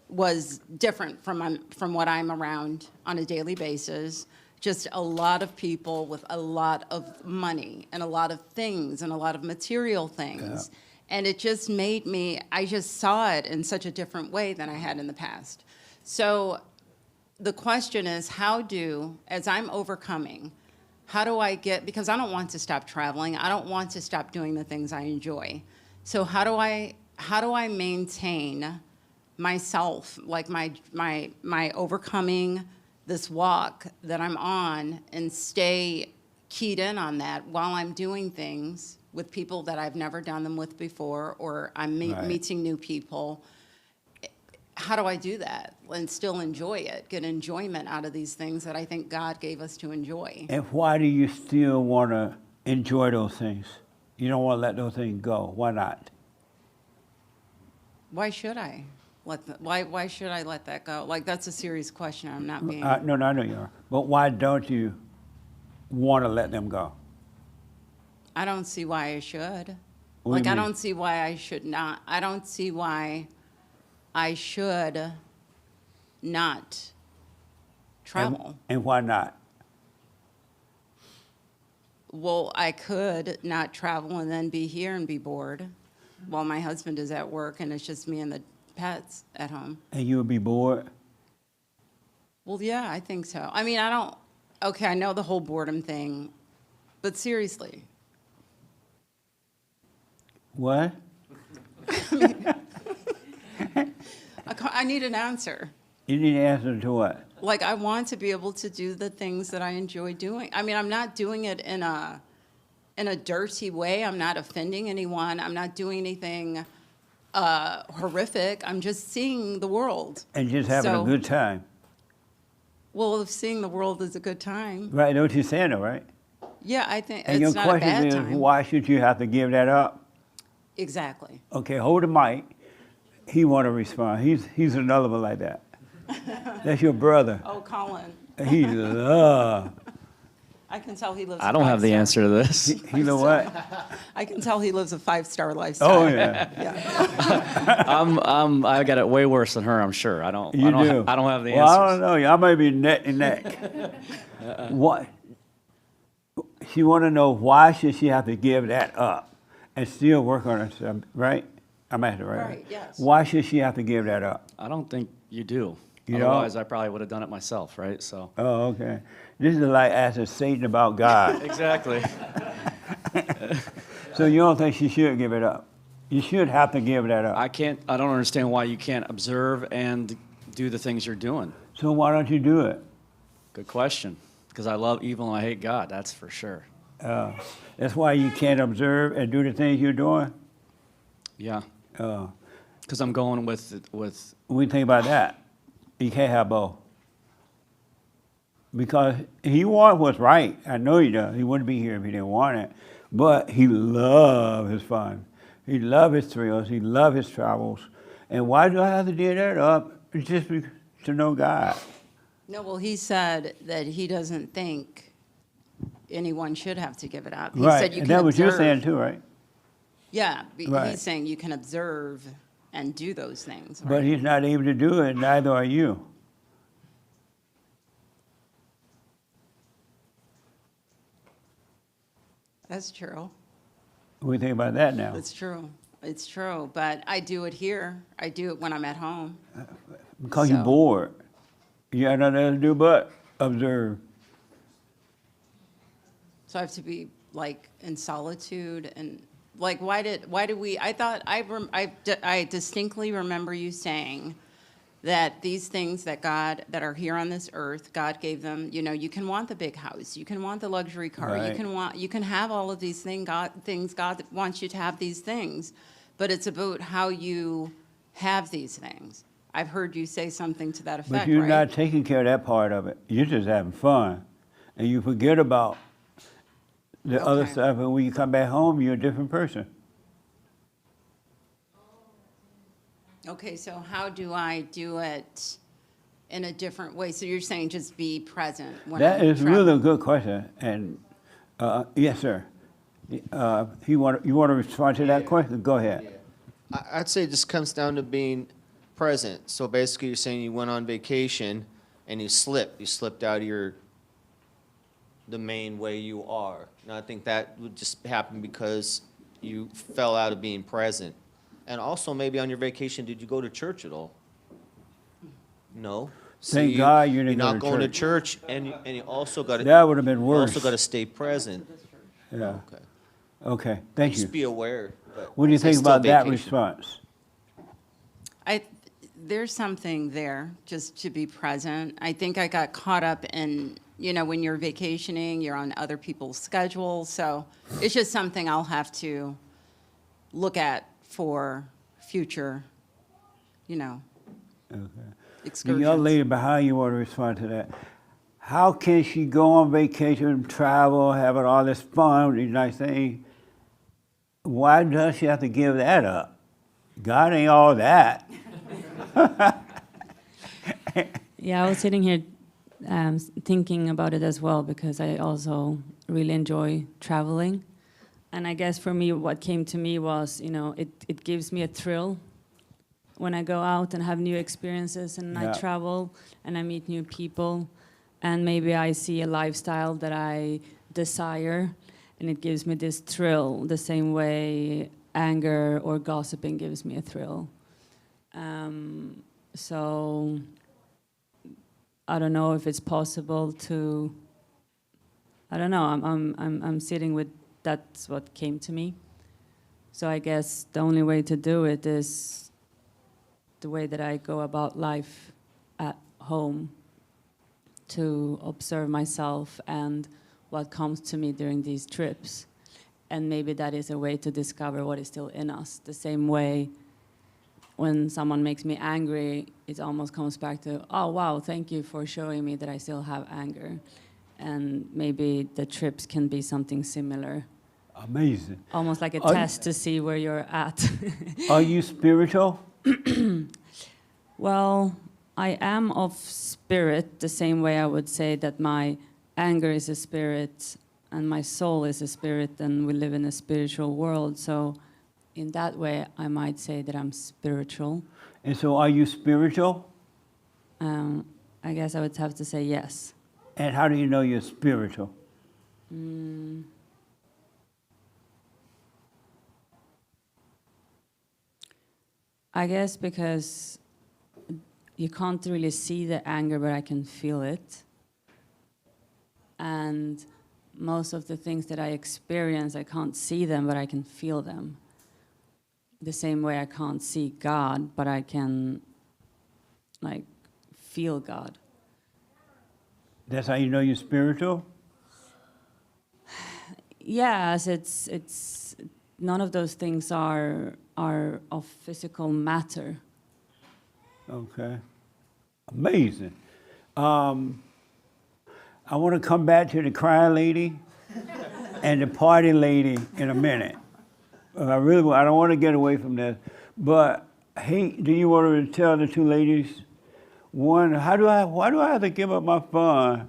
was different from what I'm around on a daily basis. Just a lot of people with a lot of money and a lot of things and a lot of material things. Yeah. And it just made me, I just saw it in such a different way than I had in the past. So the question is, as I'm overcoming, how do I because I don't want to stop traveling. I don't want to stop doing the things I enjoy. So how do I maintain myself, like my overcoming this walk that I'm on, and stay keyed in on that while I'm doing things with people that I've never done them with before, or I'm meeting new people. How do I do that and still enjoy it, get enjoyment out of these things that I think God gave us to enjoy? And why do you still want to enjoy those things? You don't want to let those things go. Why not? Why should I? Why should I let that go? Like, that's a serious question. I'm not being... No, I know you are. But why don't you want to let them go? I don't see why I should. What do you I mean? don't see why I should not. I don't see why I should not travel. And why not? Well, I could not travel and then be here and be bored while my husband is at work and it's just me and the pets at home. And you would be bored? Well, yeah, I think so. I mean, I know the whole boredom thing, but seriously. What? I need an answer. You need an answer to what? Like, I want to be able to do the things that I enjoy doing. I mean, I'm not doing it in a dirty way. I'm not offending anyone. I'm not doing anything horrific. I'm just seeing the world. And just having a good time. Well, if seeing the world is a good time. Right, know what you're saying though, right? Yeah, I think and it's not a bad time. And your question is, why should you have to give that up? Exactly. Okay, hold the mic. He want to respond. He's another one like that. That's your brother. Oh, Colin. He love. I can tell he lives. I don't have the answer to this. You know what? I can tell he lives a 5-star lifestyle. Oh yeah. Yeah. I got it way worse than her. I'm sure. I don't do. I don't have the well, answers. I don't know. Y'all may be neck and neck. What? She want to know why should she have to give that up and still work on herself, right? I'm asking, right? Right. Yes. Why should she have to give that up? I don't think you do. You Otherwise, don't? I probably would have done it myself, right? So. Oh, okay. This is like asking Satan about God. Exactly. So you don't think she should give it up? You should have to give that up. I don't understand why you can't observe and do the things you're doing. So why don't you do it? Good question. Because I love evil and I hate God, that's for sure. That's why you can't observe and do the things you're doing? Yeah. Because I'm going with. When you think about that, you can't have both. Because he wants what's right. I know he does. He wouldn't be here if he didn't want it. But he loves his fun. He loves his thrills. He loves his travels. And why do I have to give that up? It's just to know God. No, well, he said that he doesn't think anyone should have to give it up. He Right. said you And can that's what you're observe. saying too, right? Yeah, Right. he's saying you can observe and do those things. But he's not able to do it, neither are you. That's true. What do you think about that now? It's true. It's true. But I do it here. I do it when I'm at home. Because you're bored. You got nothing else to do but observe. So I have to be like in solitude and like why do we? I thought I distinctly remember you saying that these things that are here on this earth, God gave them. You know, you can want the big house, you can want the luxury car, Right. you can have all of these things. God wants you to have these things, but it's about how you have these things. I've heard you say something to that effect, But you're right? not taking care of that part of it. You're just having fun. And you forget about the other Okay. stuff, and when you come back home, you're a different person. Okay, so how do I do it in a different way? So you're saying just be present when That I'm is really a traveling? good question. And, yes, sir. You want to respond to that question? Go ahead. I'd say it just comes down to being present. So basically, you're saying you went on vacation and you slipped. You slipped out of the main way you are. And I think that would just happen because you fell out of being present. And also, maybe on your vacation, did you go to church at all? No. So Thank God you didn't you're go not to going to church. church, and you also got to. That would have been You worse. also got to stay present. Yeah. Okay. Okay, thank you. Just be aware. But What do you I'd say think still about that vacation. response? There's something there, just to be present. I think I got caught up in, when you're vacationing, you're on other people's schedules. So it's just something I'll have to look at for future, Okay. The excursions. young lady behind you want to respond to that. How can she go on vacation, travel, having all this fun with these nice things? Why does she have to give that up? God ain't all that. Yeah, I was sitting here thinking about it as well because I also really enjoy traveling. And I guess for me, what came to me was, it gives me a thrill when I go out and have new experiences and Yeah. I travel and I meet new people. And maybe I see a lifestyle that I desire and it gives me this thrill the same way anger or gossiping gives me a thrill. So I don't know if it's possible to. I don't know. I'm sitting with that's what came to me. So I guess the only way to do it is the way that I go about life at home, to observe myself and what comes to me during these trips. And maybe that is a way to discover what is still in us. The same way when someone makes me angry, it almost comes back to, oh, wow, thank you for showing me that I still have anger. And maybe the trips can be something similar. Amazing. Almost like a Are- test to see where you're at. Are you spiritual? Well, I am of spirit, the same way I would say that my anger is a spirit and my soul is a spirit, and we live in a spiritual world. So in that way, I might say that I'm spiritual. And so are you spiritual? I guess I would have to say yes. And how do you know you're spiritual? I guess because you can't really see the anger, but I can feel it. And most of the things that I experience, I can't see them, but I can feel them. The same way I can't see God, but I can, feel God. That's how you know you're spiritual? Yes, it's none of those things are of physical matter. Okay. Amazing. I want to come back to the crying lady and the party lady in a minute. I don't want to get away from this. But Hake, do you want to tell the two ladies, one, why do I have to give up my fun?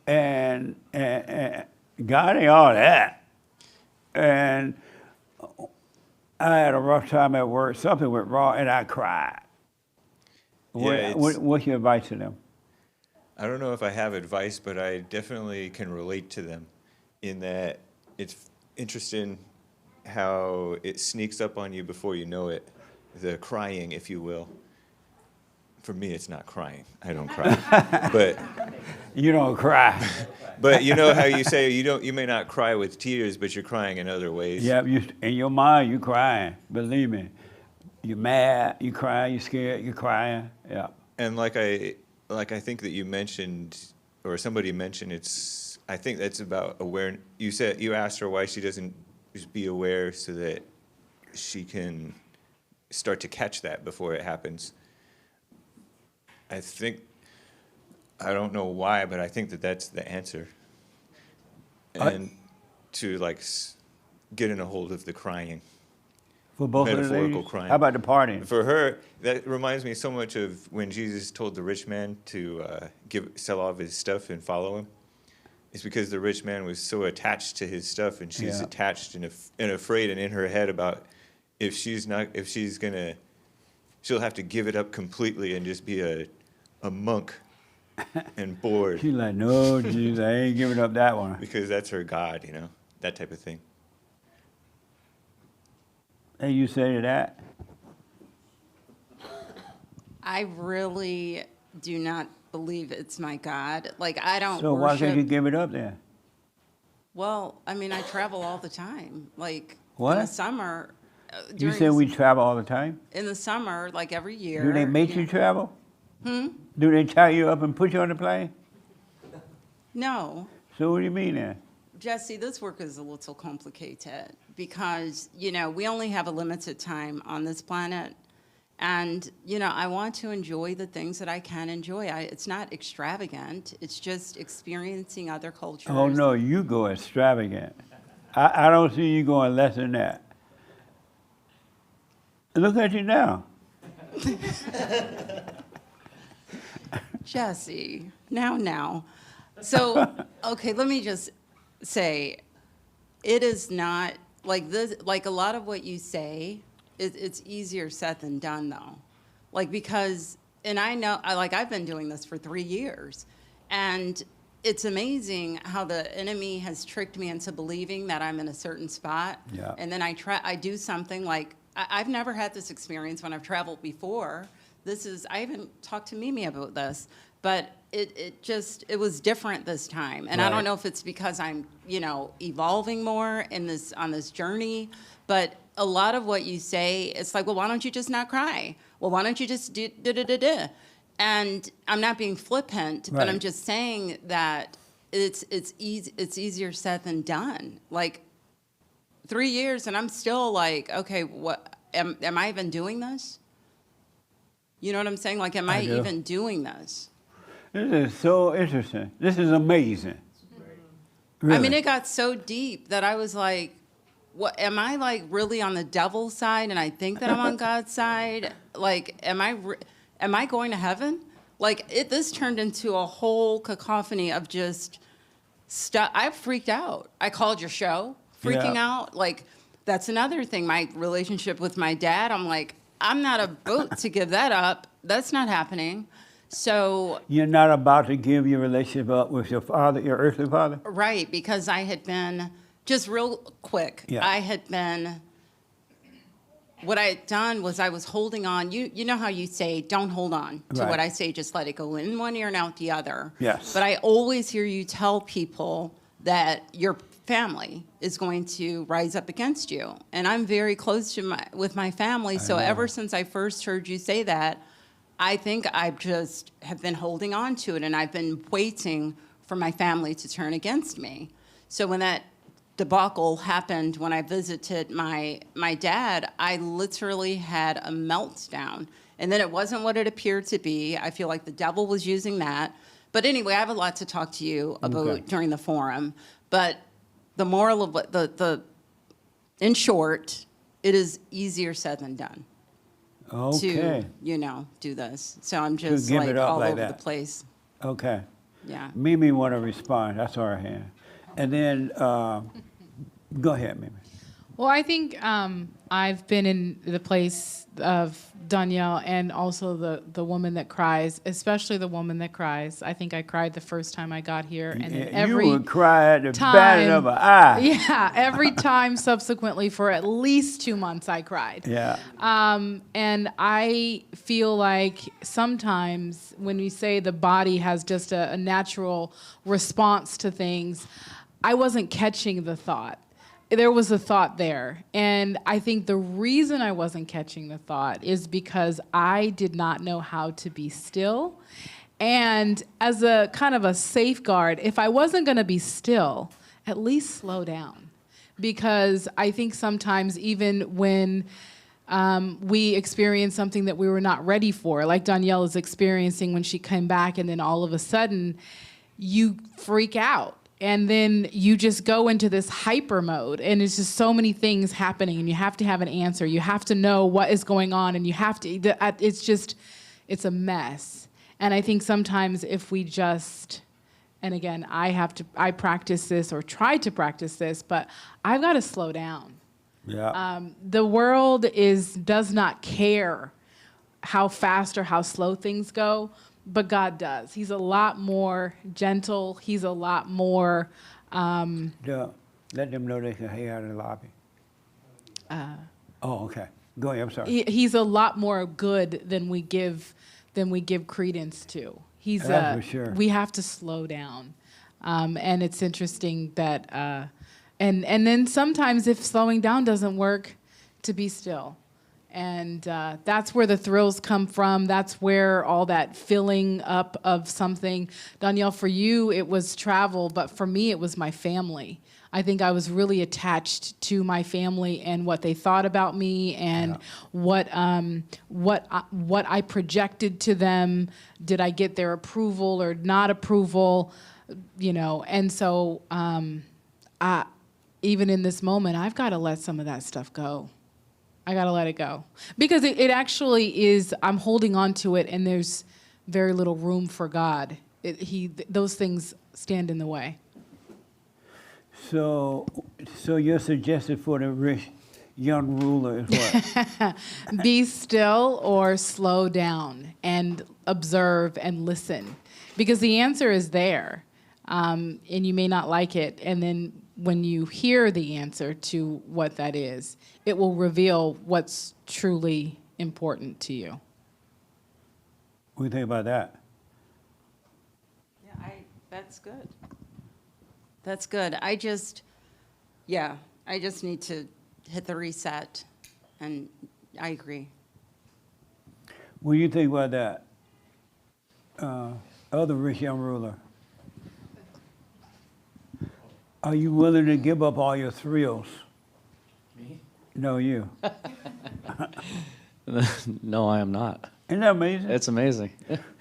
And God ain't all that. And I had a rough time at work. Something went wrong, and I cried. What's your advice to them? I don't know if I have advice, but I definitely can relate to them in that it's interesting how it sneaks up on you before you know it, the crying, if you will. For me, it's not crying. I don't cry. But you don't cry. But you know how you say you may not cry with tears, but you're crying in other ways. Yeah, in your mind, you're crying. Believe me. You're mad, you're crying, you're scared, you're crying. Yeah. And like I think that you mentioned, or somebody mentioned, I think that's about awareness. You asked her why she doesn't just be aware so that she can start to catch that before it happens. I think, I don't know why, but I think that that's the answer. And to like get in a hold of the crying. For both of the Metaphorical ladies? crying. How about the partying? For her, that reminds me so much of when Jesus told the rich man to sell all of his stuff and follow him. It's because the rich man was so attached to his stuff, and she's Yeah. attached and afraid and in her head about she'll have to give it up completely and just be a monk and bored. She's like, no, Jesus, I ain't giving up that one. Because that's her God, that type of thing. Hey, you say to that? I really do not believe it's my God. Like, I don't So why can't you worship. give it up then? Well, I mean, I travel all the time. Like, What? in the summer. You during said the we travel all the time? In the summer, like every year. Do they make you travel? Hmm? Do they tie you up and put you on the plane? No. So what do you mean then? Jesse, this work is a little complicated because, we only have a limited time on this planet. And, I want to enjoy the things that I can enjoy. It's not extravagant. It's just experiencing other cultures. Oh, no, you go extravagant. I don't see you going less than that. Look at you now. Jesse, now. So, okay, let me just say, it is not like this. Like a lot of what you say, it's easier said than done, though. Like because, and I know, I've been doing this for 3 years, and it's amazing how the enemy has tricked me into believing that I'm in a certain spot, Yeah. and then I do something like I've never had this experience when I've traveled before. I haven't talked to Mimi about this, but it was different this time. And I don't Right. know if it's because I'm, evolving more on this journey, but a lot of what you say, it's like, well, why don't you just not cry? Well, why don't you just do da-da-da-da? And I'm not being flippant, but I'm Right. just saying that it's easier said than done. Like 3 years and I'm still like, okay, what am I even doing this? You know what I'm saying? Like, am I do. even doing this? This is so interesting. This is amazing. I mean, Really. it got so deep that I was like, what, am I like really on the devil's side and I think that I'm on God's side? Like, am I going to heaven? Like, this turned into a whole cacophony of just stuff. I freaked out. I called your show, freaking Yeah. out. Like, that's another thing. My relationship with my dad, I'm like, I'm not about to give that up. That's not happening. So, You're not about to give your relationship up with your father, your earthly father? right, because I had been, just real quick, Yeah. what I had done was I was holding on. You know how you say, don't hold on to Right. what I say, just let it go in one ear and out the other. Yes. But I always hear you tell people that your family is going to rise up against you. And I'm very close with my family, so ever since I first heard you say that, I think I just have been holding on to it, and I've been waiting for my family to turn against me. So when that debacle happened, when I visited my dad, I literally had a meltdown. And then it wasn't what it appeared to be. I feel like the devil was using that. But anyway, I have a lot to talk to you about Okay. during the forum. But the moral of what in short, it is easier said than done. Okay. To, do this. So I'm just give like it up all like over the that. place. Okay. Yeah. Mimi want to respond. That's our hand. And then, go ahead, Mimi. Well, I think I've been in the place of Donyale and also the woman that cries, especially the woman that cries. I think I cried the first time I got here, and then every you would cry at the time, batting of an eye. Yeah, every time subsequently for at least 2 months I cried. Yeah. And I feel like sometimes when we say the body has just a natural response to things, I wasn't catching the thought. There was a thought there. And I think the reason I wasn't catching the thought is because I did not know how to be still. And as a kind of a safeguard, if I wasn't going to be still, at least slow down. Because I think sometimes even when we experience something that we were not ready for, like Donyale is experiencing when she came back, and then all of a sudden you freak out. And then you just go into this hyper mode, and it's just so many things happening, and you have to have an answer. You have to know what is going on, and you have to, it's a mess. And I think sometimes if we just, and again, I practice this or try to practice this, but I've got to slow down. Yeah. The world does not care how fast or how slow things go, but God does. He's a lot more gentle. He's a lot more. Yeah. Let them know they can hang out in the lobby. Oh, okay. Go ahead. I'm sorry. He's a lot more good than we give credence to. That's for sure. We have to slow down, and it's interesting that, and then sometimes if slowing down doesn't work, to be still. And that's where the thrills come from. That's where all that filling up of something. Donyale, for you, it was travel, but for me, it was my family. I think I was really attached to my family and what they thought about me and what I projected to them. Did I get their approval or not approval? You know, and so even in this moment, I've got to let some of that stuff go. I got to let it go. Because it actually is, I'm holding on to it, and there's very little room for God. Those things stand in the way. So your suggestion for the rich young ruler is what? Be still or slow down and observe and listen. Because the answer is there, and you may not like it. And then when you hear the answer to what that is, it will reveal what's truly important to you. What do you think about that? Yeah, that's good. That's good. I just need to hit the reset, and I agree. What do you think about that? Other rich young ruler. Are you willing to give up all your thrills? Me? No, you. No, I am not. Isn't that amazing? It's amazing.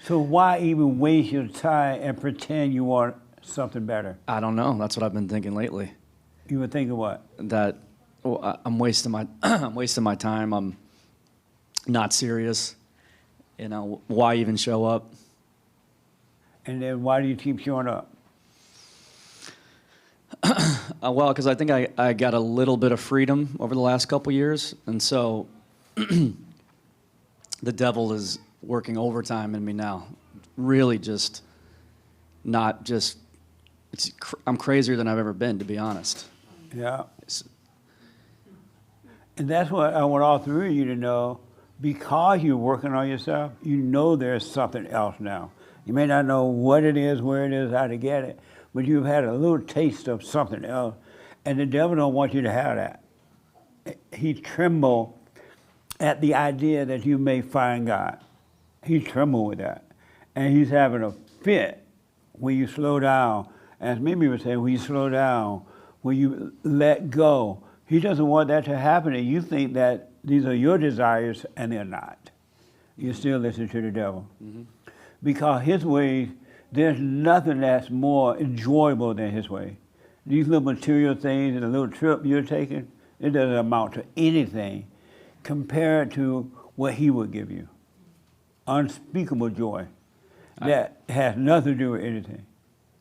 So why even waste your time and pretend you want something better? I don't know. That's what I've been thinking lately. You were thinking what? That I'm wasting my I'm wasting my time. I'm not serious. You know, why even show up? And then why do you keep showing up? Well, because I think I got a little bit of freedom over the last couple years, and so the devil is working overtime in me now. Really, just not just. I'm crazier than I've ever been, to be honest. Yeah. And that's what I want all three of you to know. Because you're working on yourself, you know there's something else now. You may not know what it is, where it is, how to get it, but you've had a little taste of something else, and the devil don't want you to have that. He trembles at the idea that you may find God. He trembles with that. And he's having a fit when you slow down. As Mimi was saying, when you slow down, when you let go, he doesn't want that to happen, and you think that these are your desires, and they're not. You still listen to the devil. Mm-hmm. Because his ways, there's nothing that's more enjoyable than his way. These little material things and the little trip you're taking, it doesn't amount to anything compared to what he would give you. Unspeakable joy that has nothing to do with anything.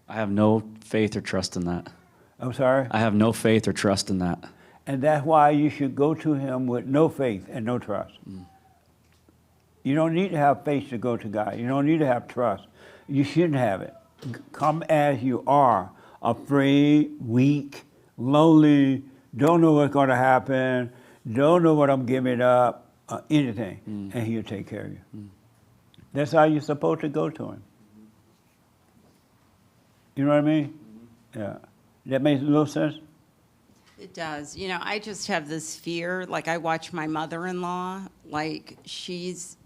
I have no faith or trust in that. I'm sorry? I have no faith or trust in that. And that's why you should go to him with no faith and no trust. Mm. You don't need to have faith to go to God. You don't need to have trust. You shouldn't have it. Come as you are, afraid, weak, lonely, don't know what's going to happen, don't know what I'm giving up, anything, and he'll take care of you. Mm. That's how you're supposed to go to him. You know what I mean? Yeah. That makes a little sense? It does. You know, I just have this fear. Like, I watch my mother-in-law. Like, she's,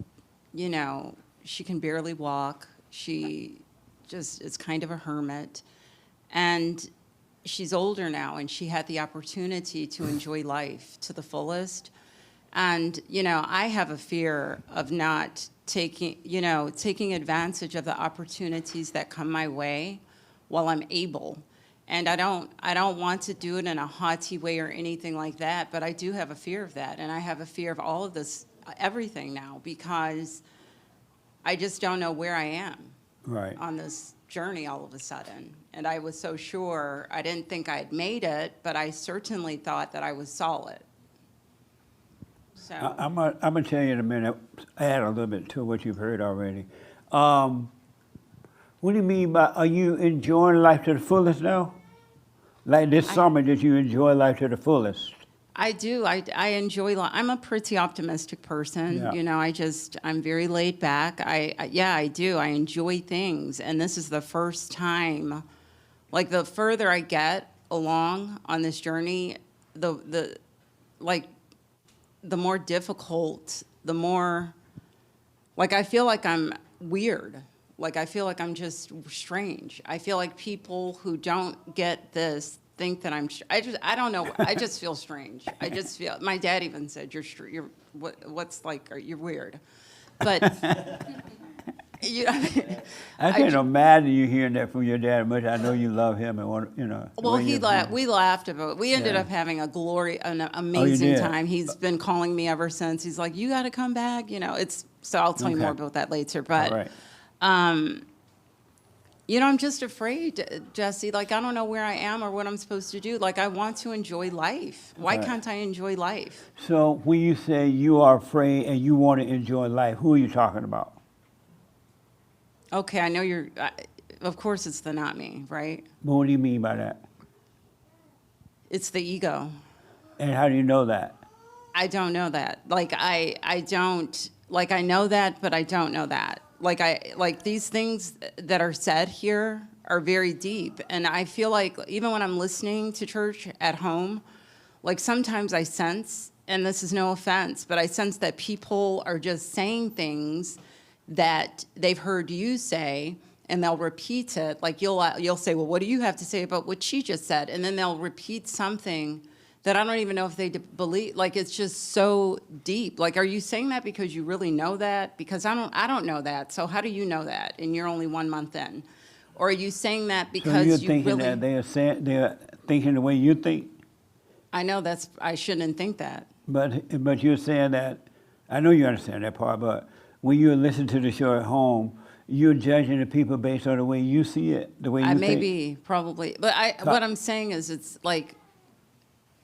you know, she can barely walk. She just is kind of a hermit. And she's older now, and she had the opportunity to enjoy life to the fullest. And, I have a fear of not taking advantage of the opportunities that come my way while I'm able. And I don't want to do it in a haughty way or anything like that, but I do have a fear of that. And I have a fear of all of this, everything now, because I just don't know where I am on this journey all of a sudden. And I was so sure, I didn't think I had made it, but I certainly thought that I was solid. So I'm gonna tell you in a minute, add a little bit to what you've heard already. What do you mean by, are you enjoying life to the fullest now? Like this summer, did you enjoy life to the fullest? I do. I enjoy life. I'm a pretty optimistic person. Yeah. I'm very laid back. I do. I enjoy things. And this is the first time, like the further I get along on this journey, the more difficult, the more, like I feel like I'm weird. Like I feel like I'm just strange. I feel like people who don't get this think that I don't know. I just feel strange. I just feel, my dad even said, you're you're weird. But, I can't imagine you hearing that from your dad much. I know you love him and want, Well, we laughed about it. We ended up having an amazing time. He's been calling me ever since. He's like, you got to come back. So I'll tell you more about that later. But, I'm just afraid, Jesse. Like, I don't know where I am or what I'm supposed to do. Like, I want to enjoy life. Why can't I enjoy life? So when you say you are afraid and you want to enjoy life, who are you talking about? Okay, I know of course it's the not me, right? But what do you mean by that? It's the ego. And how do you know that? I don't know that. Like, I don't, like, I know that, but I don't know that. Like these things that are said here are very deep. And I feel like even when I'm listening to church at home, like sometimes I sense, and this is no offense, but I sense that people are just saying things that they've heard you say, and they'll repeat it. Like you'll say, well, what do you have to say about what she just said? And then they'll repeat something that I don't even know if they believe. Like, it's just so deep. Like, are you saying that because you really know that? Because I don't know that. So how do you know that? And you're only 1 month in. Or are you saying that because so you're you thinking really... that they're thinking the way you think? I know I shouldn't think that. But you're saying that, I know you understand that part, but when you listen to the show at home, you're judging the people based on the way you see it, the way you think. Maybe, probably. But what I'm saying is it's like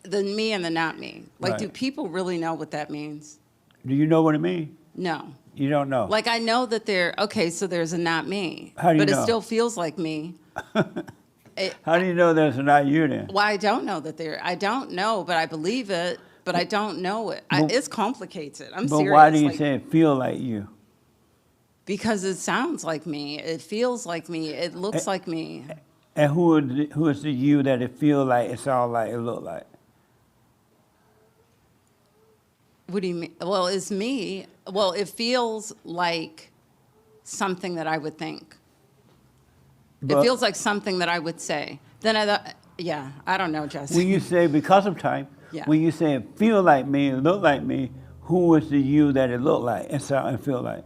the me and the not me. Like, do people really know what that means? Do you know what it means? No. You don't know? Like, I know that so there's a not me. How do you know? But it still feels like me. How do you know there's not you then? Well, I don't know that I don't know, but I believe it, but I don't know it. It's complicated. I'm serious. But why do you say it feel like you? Because it sounds like me. It feels like me. It looks like me. And who is the you that it feel like it's all like it look like? What do you mean? Well, it's me. Well, it feels like something that I would think. It feels like something that I would say. Then I don't know, Jesse. When you say because of time, when you say it feel like me, it look like me, who is the you that it look like and sound and feel like?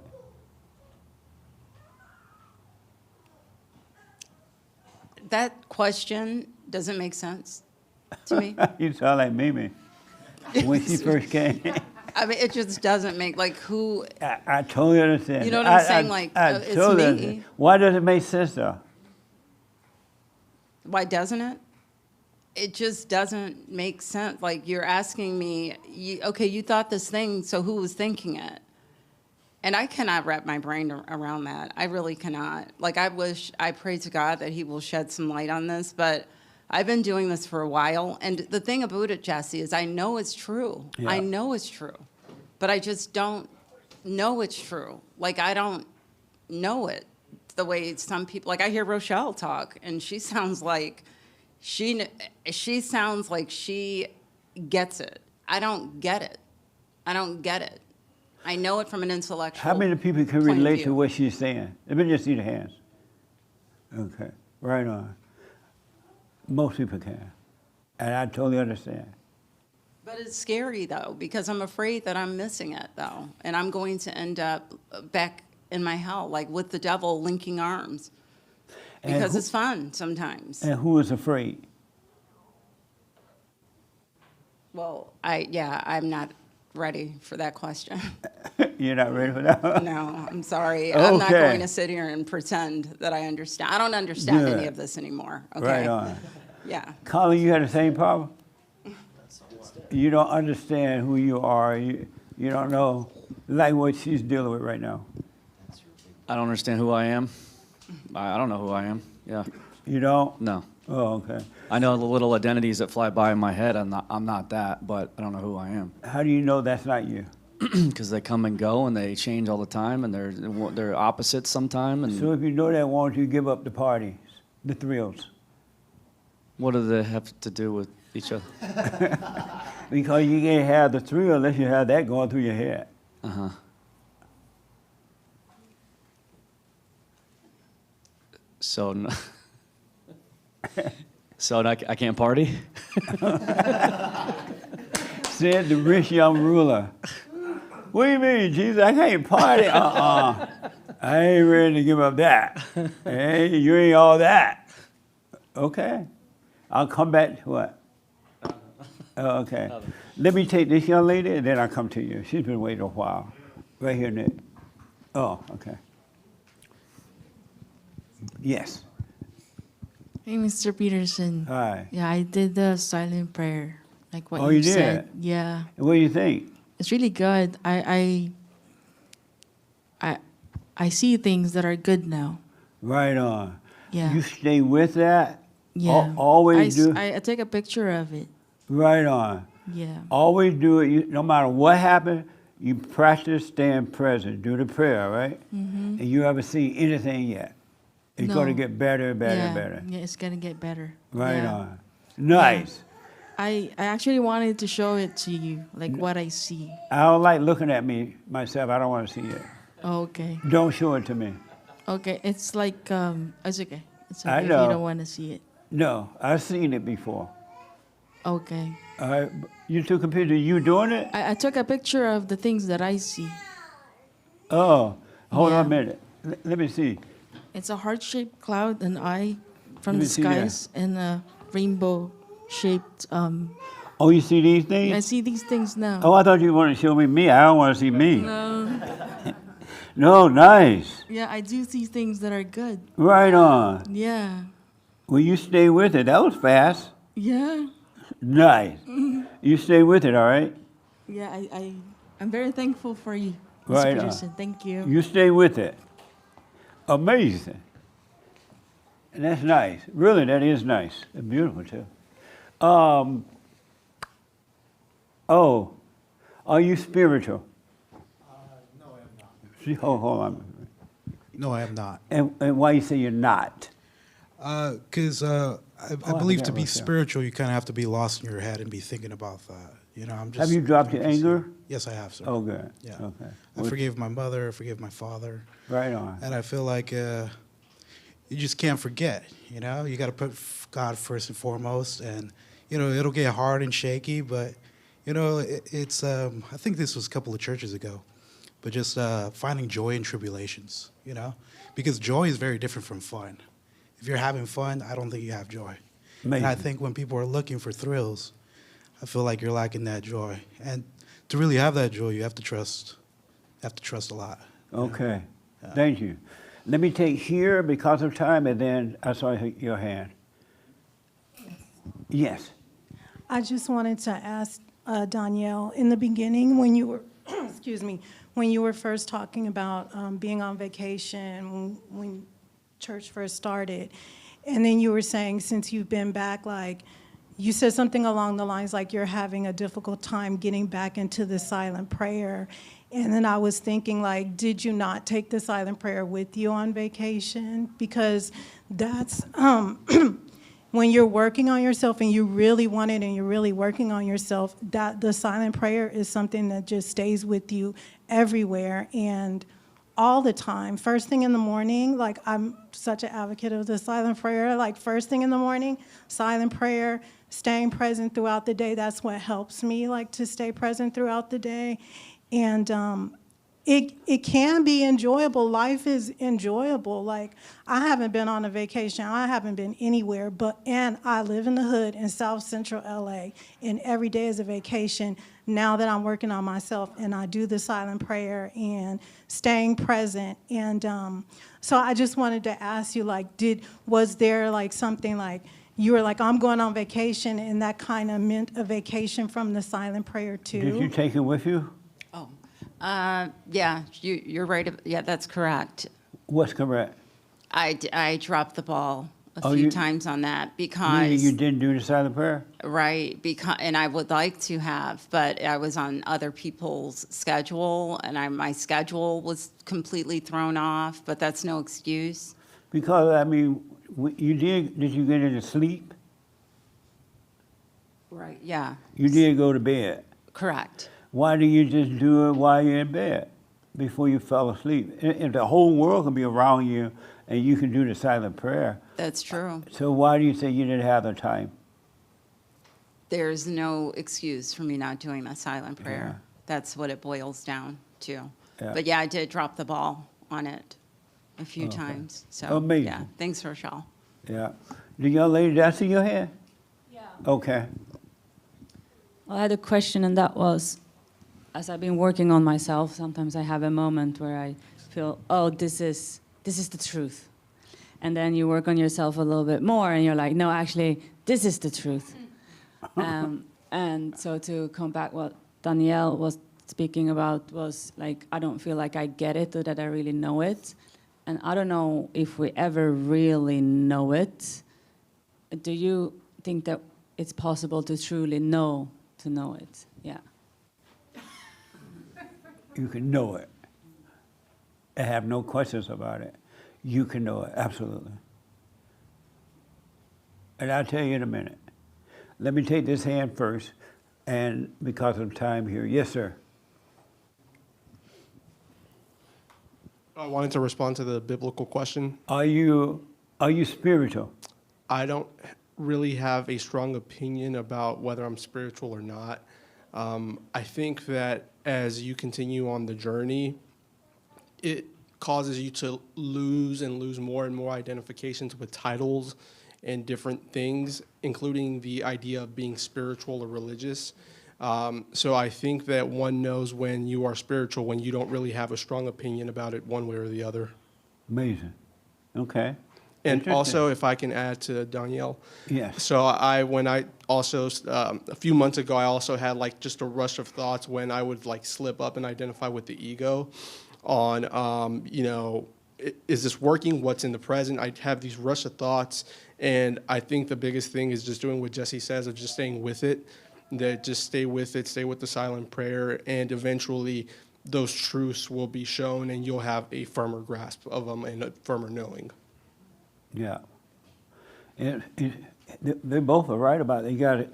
That question doesn't make sense to me. You sound like Mimi when she first came. I mean, it just doesn't make, like, who... I totally understand. You know what I'm saying? It's totally me. Understand. Why does it make sense, though? Why doesn't it? It just doesn't make sense. Like, you're asking me, you thought this thing, so who was thinking it? And I cannot wrap my brain around that. I really cannot. Like, I pray to God that he will shed some light on this, but I've been doing this for a while. And the thing about it, Jesse, is I know it's true. Yeah. I know it's true. But I just don't know it's true. Like, I don't know it the way some people, like I hear Rochelle talk, and she sounds like she sounds like she gets it. I don't get it. I don't get it. I know it from an intellectual How many people can relate to what she's saying? Let me just see the hands. Okay, right on. Most people can. And I totally understand. But it's scary though, because I'm afraid that I'm missing it though. And I'm going to end up back in my hell, like with the devil linking arms. And Because who- it's fun sometimes. And who is afraid? Well, I'm not ready for that question. You're not ready for that one? No, I'm sorry. I'm not Okay. going to sit here and pretend that I understand. I don't understand any Good. of this anymore, okay? Right on. Yeah. Colin, you had the same problem? You don't understand who you are. You don't know, like what she's dealing with right now. I don't understand who I am. I don't know who I am. Yeah. You don't? No. Oh, okay. I know the little identities that fly by in my head. I'm not that, but I don't know who I am. How do you know that's not you? Because they come and go and they change all the time and they're opposites sometime. And So if you know that, why don't you give up the parties, the thrills? what do they have to do with each other? Because you can't have the thrill unless you have that going through your head. Uh-huh. So, I can't party? Said the rich young ruler. What do you mean, Jesus? I can't party. I ain't ready to give up that. Hey, you ain't all that. Okay. I'll come back to what? Oh, okay. Let me take this young lady and then I'll come to you. She's been waiting a while. Right here, Nick. Oh, okay. Yes. Hey, Mr. Peterson. Hi. Yeah, I did the silent prayer, like what Oh, you you did? said. Yeah. What do you think? It's really good. I see things that are good now. Right on. Yeah. You stay with that? Yeah. Always do? I take a picture of it. Right on. Yeah. Always do it. No matter what happened, you practice staying present. Do the prayer, right? Mm-hmm. And you haven't seen anything yet. It's going to No. get better and better yeah. and better. Yeah, it's gonna get better. Right Yeah. on. Nice. I actually wanted to show it to you, like what I see. I don't like looking at me myself. I don't want to see it. Okay. Don't show it to me. Okay, it's like it's okay. It's okay I if know. you don't want to see it. No, I've seen it before. Okay. All right. You took a picture. You doing it? I took a picture of the things that I see. Oh, hold Yeah. on a minute. Let me see. It's a heart-shaped cloud, an eye from Let the me see that. skies, and a rainbow-shaped. Oh, you see these things? I see these things now. Oh, I thought you wanted to show me. I don't want to see me. No. No, nice. Yeah, I do see things that are good. Right on. Yeah. Well, you stay with it. That was fast. Yeah. Nice. You stay with it, all right? Yeah, I'm very thankful for you, Mr. Right on. Peterson. Thank you. You stay with it. Amazing. And that's nice. Really, that is nice. It's beautiful, too. Oh, are you spiritual? No, I am not. See, hold on. No, I am not. And why you say you're not? Because I I believe forgot to be what's that. spiritual, you kind of have to be lost in your head and be thinking about that. You know, I'm just. Have you dropped your anger? Yes, I have, sir. Oh, good. Yeah. Okay. I forgave my mother. I forgave my father. Right on. And I feel like you just can't forget. You know, you got to put God first and foremost, and you know it'll get hard and shaky, but you know it's. I think this was a couple of churches ago, but just finding joy in tribulations. You know, because joy is very different from fun. If you're having fun, I don't think you have joy. And I Amazing. think when people are looking for thrills, I feel like you're lacking that joy. And to really have that joy, you have to trust. You have to trust a lot. Okay. Thank you. Let me take here because of time, and then I saw your hand. Yes. I just wanted to ask Donyale, in the beginning, when you were, excuse me, when you were first talking about being on vacation, when church first started, and then you were saying since you've been back, like, you said something along the lines like you're having a difficult time getting back into the silent prayer. And then I was thinking, like, did you not take the silent prayer with you on vacation? Because that's when you're working on yourself and you really want it and you're really working on yourself, that the silent prayer is something that just stays with you everywhere. And all the time. First thing in the morning, like I'm such an advocate of the silent prayer. Like first thing in the morning, silent prayer, staying present throughout the day. That's what helps me, like to stay present throughout the day. And it can be enjoyable. Life is enjoyable. Like I haven't been on a vacation. I haven't been anywhere, and I live in the hood in South Central LA, and every day is a vacation. Now that I'm working on myself, and I do the silent prayer and staying present, and so I just wanted to ask you, like, was there like something like you were like, I'm going on vacation, and that kind of meant a vacation from the silent prayer too? Did you take it with you? Yeah, you're right. Yeah, that's correct. What's correct? I dropped the ball a few times on that because Meaning you didn't do the silent prayer? right, and I would like to have, but I was on other people's schedule, and my schedule was completely thrown off. But that's no excuse. Because I mean, did you get into sleep? Right. Yeah. You did go to bed. Correct. Why do you just do it while you're in bed before you fell asleep? If the whole world can be around you and you can do the silent prayer. That's true. So why do you say you didn't have the time? There's no excuse for me not doing the silent prayer. Yeah. That's what it boils down to. Yeah. But yeah, I did drop the ball on it a few Okay. times. So Amazing. yeah, thanks, Rochelle. Yeah. The young lady, did I see your hand? Yeah. Okay. Well, I had a question, and that was, as I've been working on myself, sometimes I have a moment where I feel, oh, this is the truth. And then you work on yourself a little bit more, and you're like, no, actually, this is the truth. And so to come back, what Donyale was speaking about was like, I don't feel like I get it or that I really know it. And I don't know if we ever really know it. Do you think that it's possible to truly know to know it? Yeah. You can know it. I have no questions about it. You can know it, absolutely. And I'll tell you in a minute. Let me take this hand first, and because of time here. Yes, sir. I wanted to respond to the biblical question. Are you spiritual? I don't really have a strong opinion about whether I'm spiritual or not. I think that as you continue on the journey, it causes you to lose more and more identifications with titles and different things, including the idea of being spiritual or religious. So I think that one knows when you are spiritual when you don't really have a strong opinion about it one way or the other. Amazing. Okay. And also, if I can add to Donyale. Yes. So when I also, a few months ago, I also had like just a rush of thoughts when I would like slip up and identify with the ego on, is this working? What's in the present? I'd have these rush of thoughts. And I think the biggest thing is just doing what Jesse says of just staying with it, that just stay with it, stay with the silent prayer, and eventually those truths will be shown and you'll have a firmer grasp of them and a firmer knowing. Yeah. They both are right about it. You got it.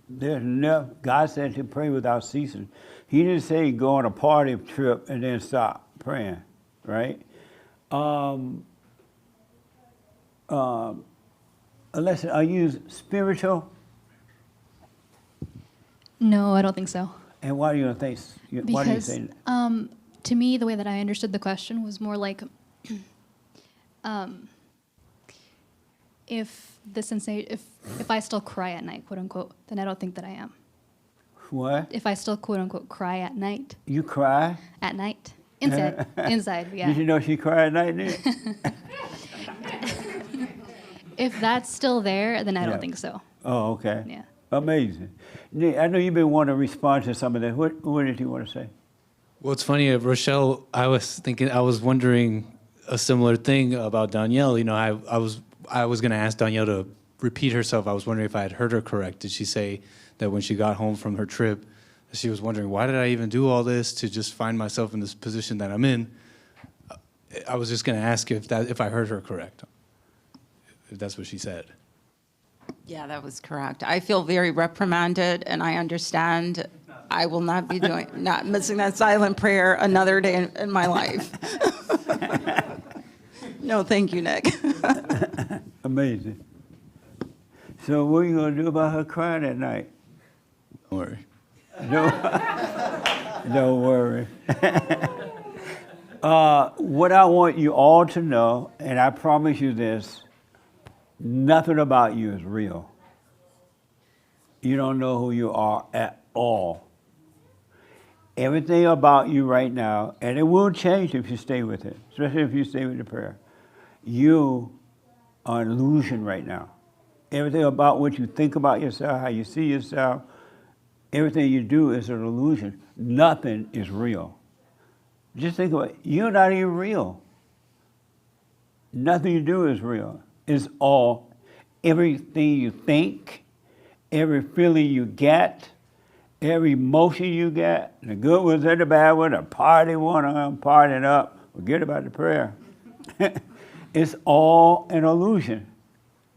There's no, God said to pray without ceasing. He didn't say go on a party trip and then stop praying, right? Unless, are you spiritual? No, I don't think so. And why do you think? Why do you Because say that? to me, the way that I understood the question was more like, if I still cry at night, quote unquote, then I don't think that I am. What? If I still quote unquote cry at night. You cry? At night. Inside. Inside, yeah. Did you know she cried at night, then? If that's still there, then I don't think so. Oh, okay. Yeah. Amazing. Nick, I know you've been wanting to respond to some of that. What did you want to say? Well, it's funny, Rochelle, I was wondering a similar thing about Donyale. You know, I was going to ask Donyale to repeat herself. I was wondering if I had heard her correct. Did she say that when she got home from her trip, she was wondering, why did I even do all this to just find myself in this position that I'm in? I was just going to ask if I heard her correct, if that's what she said. Yeah, that was correct. I feel very reprimanded, and I understand I will not be not missing that silent prayer another day in my life. No, thank you, Nick. Amazing. So what are you going to do about her crying at night? Don't worry. Don't worry. What I want you all to know, and I promise you this, nothing about you is real. You don't know who you are at all. Everything about you right now, and it will change if you stay with it, especially if you stay with the prayer. You are an illusion right now. Everything about what you think about yourself, how you see yourself, everything you do is an illusion. Nothing is real. Just think about it. You're not even real. Nothing you do is real. It's all, everything you think, every feeling you get, every emotion you get, the good ones and the bad one, the party one, I'm partying up, forget about the prayer. It's all an illusion,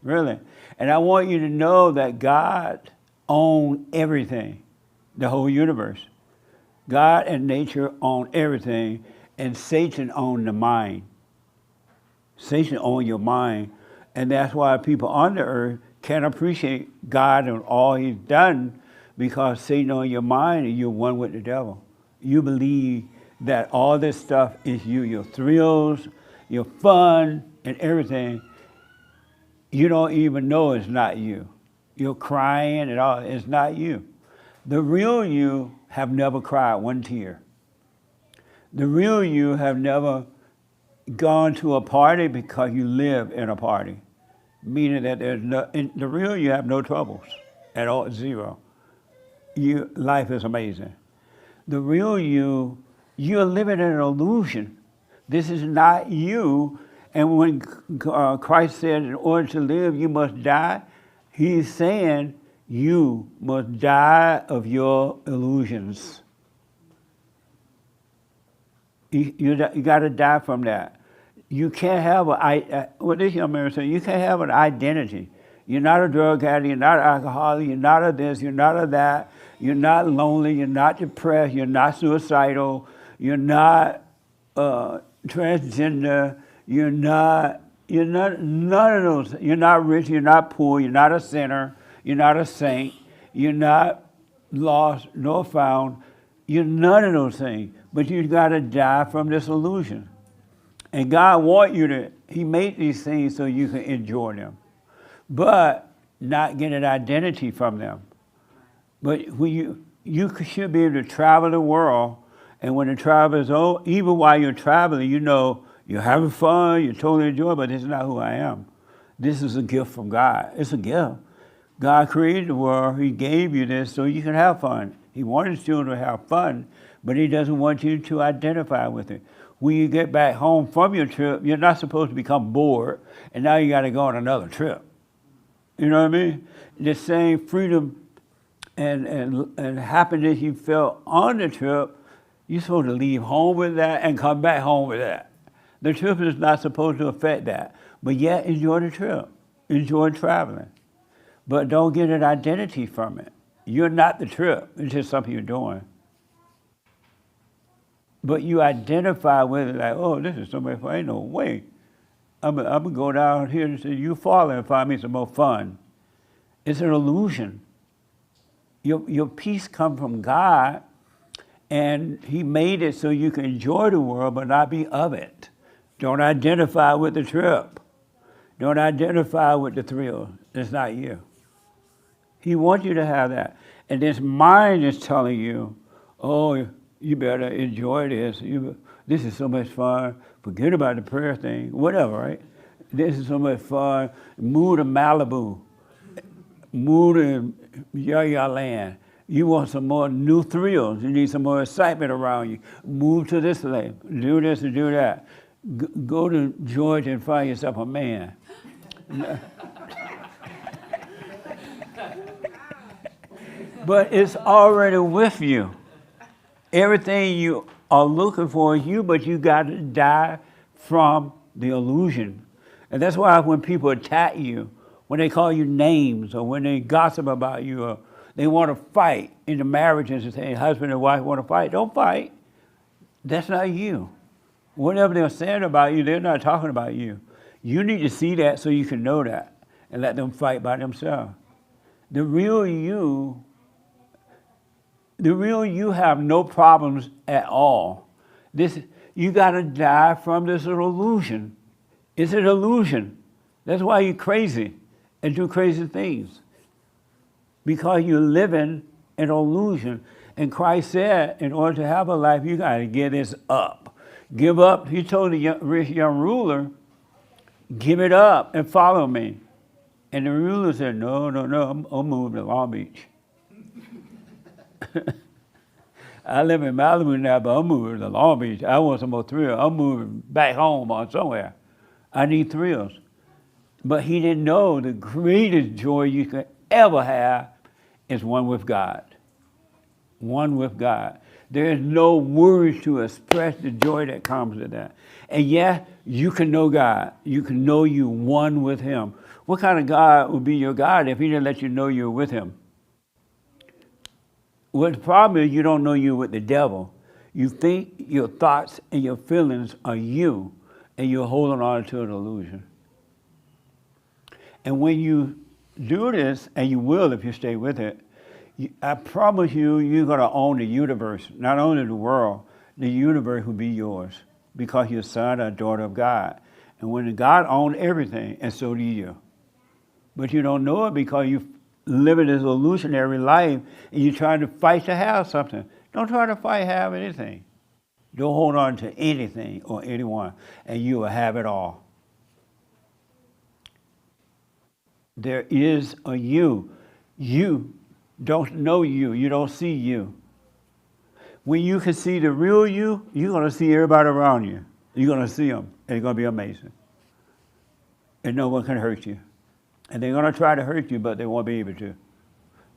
really. And I want you to know that God owns everything, the whole universe. God and nature own everything, and Satan owns the mind. Satan owns your mind, and that's why people on the earth can't appreciate God and all He's done, because Satan owns your mind and you're one with the devil. You believe that all this stuff is you, your thrills, your fun, and everything. You don't even know it's not you. You're crying and all, it's not you. The real you have never cried one tear. The real you have never gone to a party because you live in a party, meaning that there's no, in the real you have no troubles at all, zero. Life is amazing. The real you, you're living in an illusion. This is not you. And when Christ said, in order to live, you must die, He's saying you must die of your illusions. You got to die from that. You can't have what this young man said, you can't have an identity. You're not a drug addict, you're not an alcoholic, you're not a this, you're not a that, you're not lonely, you're not depressed, you're not suicidal, you're not transgender, you're not none of those. You're not rich, you're not poor, you're not a sinner, you're not a saint, you're not lost nor found, you're none of those things. But you've got to die from this illusion. And God wants you to, He made these things so you can enjoy them, but not get an identity from them. But when you should be able to travel the world, and when the travel is over, even while you're traveling, you know you're having fun, you're totally enjoying, but this is not who I am. This is a gift from God. It's a gift. God created the world. He gave you this so you can have fun. He wanted His children to have fun, but He doesn't want you to identify with it. When you get back home from your trip, you're not supposed to become bored, and now you got to go on another trip. You know what I mean? The same freedom and happiness you felt on the trip, you're supposed to leave home with that and come back home with that. The trip is not supposed to affect that, but yet enjoy the trip. Enjoy traveling. But don't get an identity from it. You're not the trip. It's just something you're doing. But you identify with it like, oh, this is so much fun. Ain't no way. I'm going to go down here and say, you fall and find me some more fun. It's an illusion. Your peace comes from God, and He made it so you can enjoy the world but not be of it. Don't identify with the trip. Don't identify with the thrill. It's not you. He wants you to have that. And this mind is telling you, oh, you better enjoy this. This is so much fun. Forget about the prayer thing, whatever, right? This is so much fun. Move to Malibu. Move to Yaya Land. You want some more new thrills. You need some more excitement around you. Move to this place. Do this and do that. Go to Georgia and find yourself a man. But it's already with you. Everything you are looking for is you, but you got to die from the illusion. And that's why when people attack you, when they call you names, or when they gossip about you, or they want to fight in the marriages and say husband and wife want to fight, don't fight. That's not you. Whatever they're saying about you, they're not talking about you. You need to see that so you can know that and let them fight by themselves. The real you have no problems at all. You got to die from this illusion. It's an illusion. That's why you're crazy and do crazy things. Because you're living an illusion. And Christ said, in order to have a life, you got to give this up. Give up. He told the rich young ruler, give it up and follow me. And the ruler said, no, I'm moving to Long Beach. I live in Malibu now, but I'm moving to Long Beach. I want some more thrill. I'm moving back home or somewhere. I need thrills. But he didn't know the greatest joy you could ever have is one with God. One with God. There is no words to express the joy that comes with that. And yeah, you can know God. You can know you one with him. What kind of God would be your God if he didn't let you know you're with him? Well, the problem is you don't know you're with the devil. You think your thoughts and your feelings are you, and you're holding on to an illusion. And when you do this, and you will if you stay with it, I promise you, you're going to own the universe. Not only the world, the universe will be yours because you're a son or daughter of God. And when God owns everything, and so do you. But you don't know it because you live in this illusionary life and you're trying to fight to have something. Don't try to fight have anything. Don't hold on to anything or anyone, and you will have it all. There is a you. You don't know you. You don't see you. When you can see the real you, you're going to see everybody around you. You're going to see them, and it's going to be amazing. And no one can hurt you. And they're going to try to hurt you, but they won't be able to.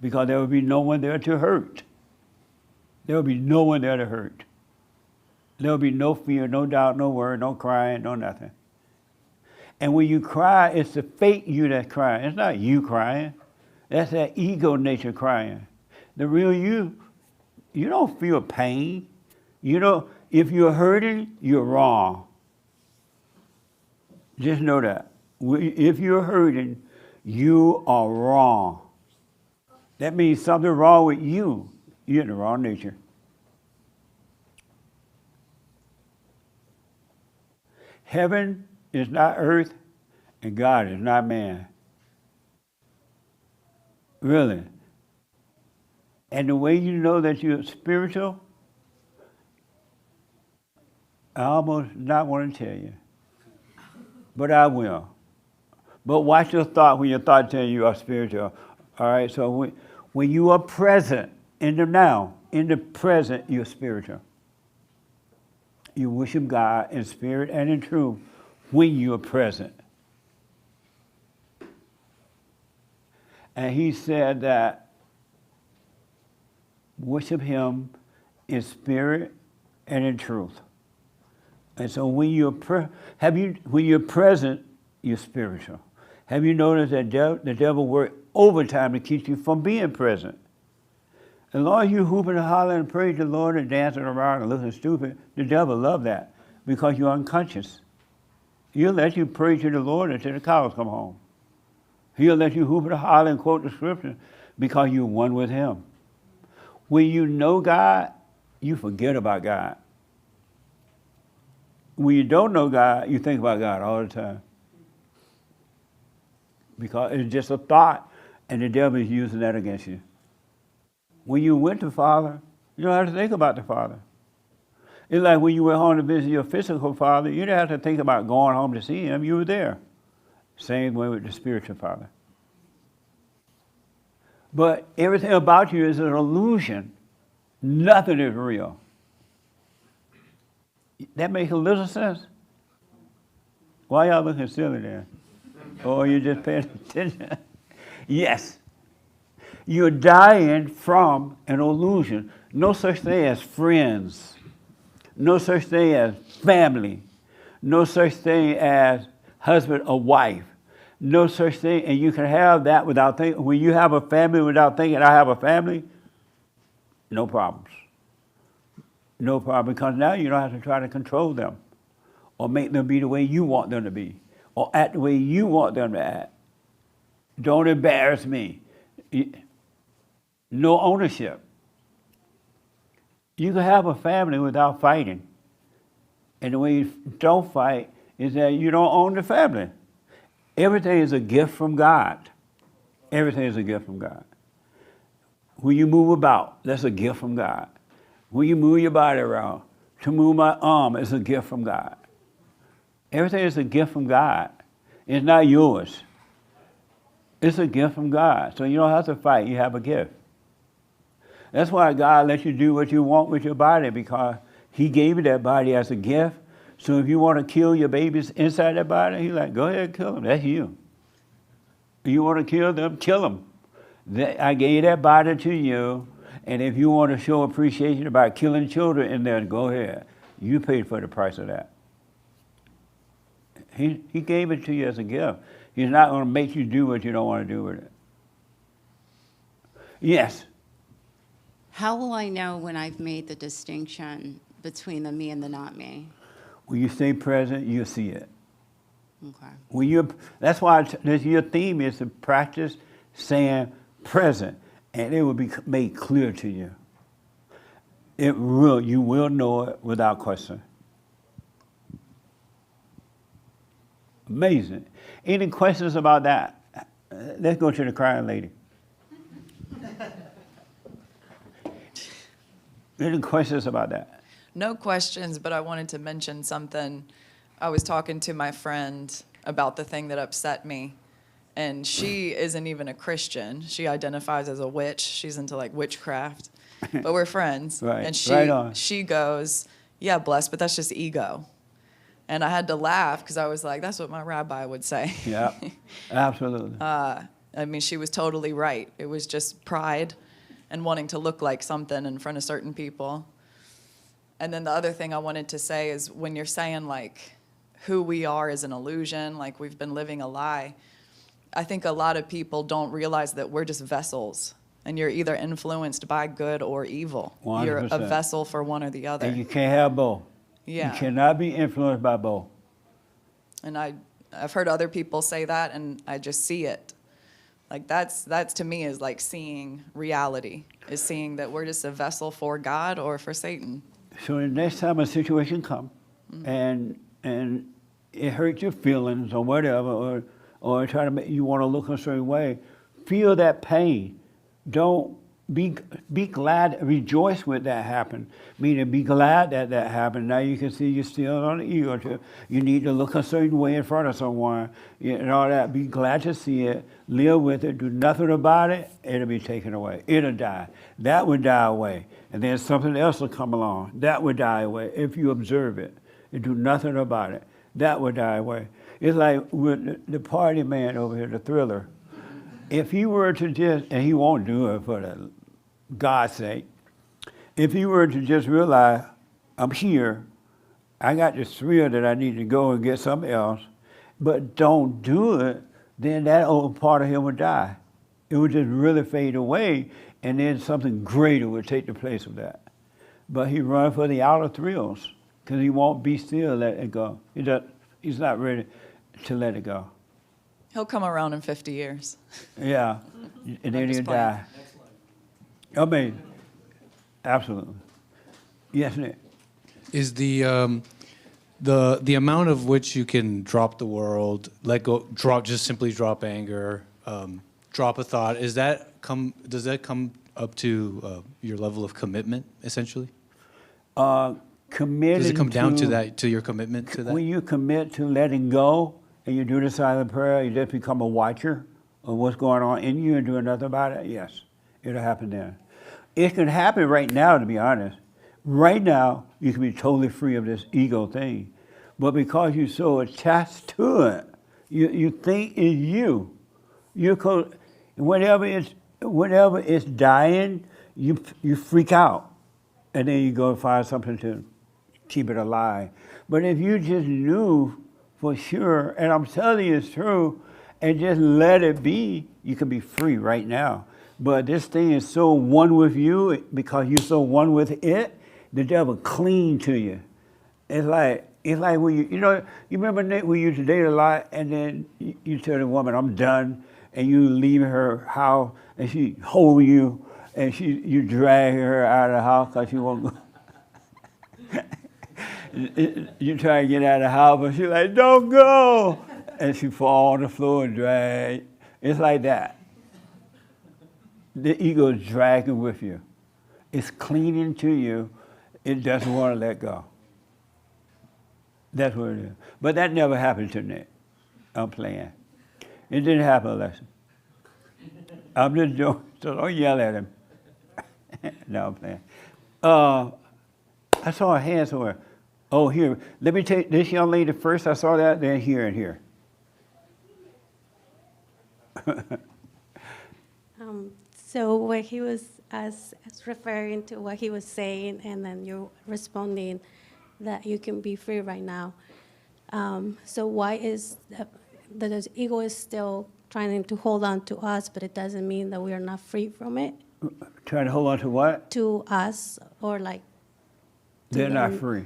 Because there will be no one there to hurt. There will be no one there to hurt. There will be no fear, no doubt, no worry, no crying, no nothing. And when you cry, it's the fake you that's crying. It's not you crying. That's that ego nature crying. The real you don't feel pain. You know, if you're hurting, you're wrong. Just know that. If you're hurting, you are wrong. That means something wrong with you. You're in the wrong nature. Heaven is not earth, and God is not man. Really. And the way you know that you're spiritual, I almost not want to tell you. But I will. But watch your thought when your thought tells you are spiritual. All right, so when you are present in the now, in the present, you're spiritual. You worship God in spirit and in truth when you are present. And he said that worship him in spirit and in truth. And so when you're when you're present, you're spiritual. Have you noticed that the devil worked overtime to keep you from being present? As long as you're hooping and hollering and praising the Lord and dancing around and looking stupid, the devil loves that because you're unconscious. He'll let you pray to the Lord until the cows come home. He'll let you hoop and holler and quote the scripture because you're one with him. When you know God, you forget about God. When you don't know God, you think about God all the time. Because it's just a thought, and the devil is using that against you. When you went to Father, you don't have to think about the Father. It's like when you went home to visit your physical father, you didn't have to think about going home to see him. You were there. Same way with the spiritual father. But everything about you is an illusion. Nothing is real. That makes a little sense. Why y'all looking silly there? Or you just paying attention? Yes. You're dying from an illusion. No such thing as friends. No such thing as family. No such thing as husband or wife. No such thing, and you can have that without thinking. When you have a family without thinking, I have a family, no problems. No problem, because now you don't have to try to control them. or make them be the way you want them to be, or act the way you want them to act. Don't embarrass me. No ownership. You can have a family without fighting. And the way you don't fight is that you don't own the family. Everything is a gift from God. Everything is a gift from God. When you move about, that's a gift from God. When you move your body around, to move my arm is a gift from God. Everything is a gift from God. It's not yours. It's a gift from God. So you don't have to fight, you have a gift. That's why God lets you do what you want with your body, because he gave you that body as a gift. So if you want to kill your babies inside that body, he's like, go ahead and kill them. That's you. If you want to kill them, kill them. I gave that body to you, and if you want to show appreciation about killing children in there, go ahead. You paid for the price of that. He gave it to you as a gift. He's not going to make you do what you don't want to do with it. Yes. How will I know when I've made the distinction between the me and the not me? When you stay present, you'll see it. Okay. That's why your theme is to practice saying present, and it will be made clear to you. You will know it without question. Amazing. Any questions about that? Let's go to the crying lady. Any questions about that? No questions, but I wanted to mention something. I was talking to my friend about the thing that upset me, and she isn't even a Christian. She identifies as a witch. She's into like witchcraft, but we're friends. Right, And right on. she goes, yeah, blessed, but that's just ego. And I had to laugh because I was like, that's what my rabbi would say. Yeah, absolutely. I mean, she was totally right. It was just pride and wanting to look like something in front of certain people. And then the other thing I wanted to say is when you're saying like who we are is an illusion, like we've been living a lie, I think a lot of people don't realize that we're just vessels, and you're either influenced by good or evil. 100%. You're a vessel for one or the other. And you can't have both. Yeah. You cannot be influenced by both. And I've heard other people say that, and I just see it. Like that's to me is like seeing reality, is seeing that we're just a vessel for God or for Satan. So the next time a situation comes, and it hurts your feelings or whatever, or try to make you want to look a certain way, feel that pain. Don't be glad, rejoice when that happened. Meaning be glad that happened. Now you can see you're still on the ego trip. You need to look a certain way in front of someone and all that. Be glad to see it, live with it, do nothing about it, it'll be taken away. It'll die. That would die away. And then something else will come along. That would die away if you observe it and do nothing about it. That would die away. It's like with the party man over here, the Thriller. If he were to just, and he won't do it for the God's sake, if he were to just realize, I'm here, I got this thrill that I need to go and get something else, but don't do it, then that old part of him would die. It would just really fade away, and then something greater would take the place of that. But he runs for the outer thrills, because he won't be still, let it go. He's not ready to let it go. He'll come around in 50 years. Yeah, and then he'll die. I mean, absolutely. Yes, Nick. Is the amount of which you can drop the world, let go, simply drop anger, drop a thought, does that come up to your level of commitment, essentially? Committed. Does it come down to that, to your commitment to that? When you commit to letting go and you do the silent prayer, you just become a watcher of what's going on in you and doing nothing about it, yes, it'll happen then. It can happen right now, to be honest. Right now, you can be totally free of this ego thing. But because you're so attached to it, you think it's you. Whenever it's dying, you freak out. And then you go find something to keep it alive. But if you just knew for sure, and I'm telling you it's true, and just let it be, you can be free right now. But this thing is so one with you, because you're so one with it, the devil cling to you. It's like It's like when you remember Nick, we used to date a lot, and then you tell the woman, I'm done, and you leave her house, and she hold you, and you drag her out of the house because she won't go. You try to get out of the house, but she's like, don't go. And she fall on the floor and drag. It's like that. The ego is dragging with you. It's clinging to you. It doesn't want to let go. That's what it is. But that never happened to Nick. I'm playing. It didn't happen, Alexa. I'm just joking, so don't yell at him. No, I'm playing. I saw a hand somewhere. Oh, here. Let me take this young lady first. I saw that, then here and here. So what he was as referring to what he was saying, and then you're responding that you can be free right now. So why is the ego is still trying to hold on to us, but it doesn't mean that we are not free from it? Trying to hold on to what? To us, or like. They're not free.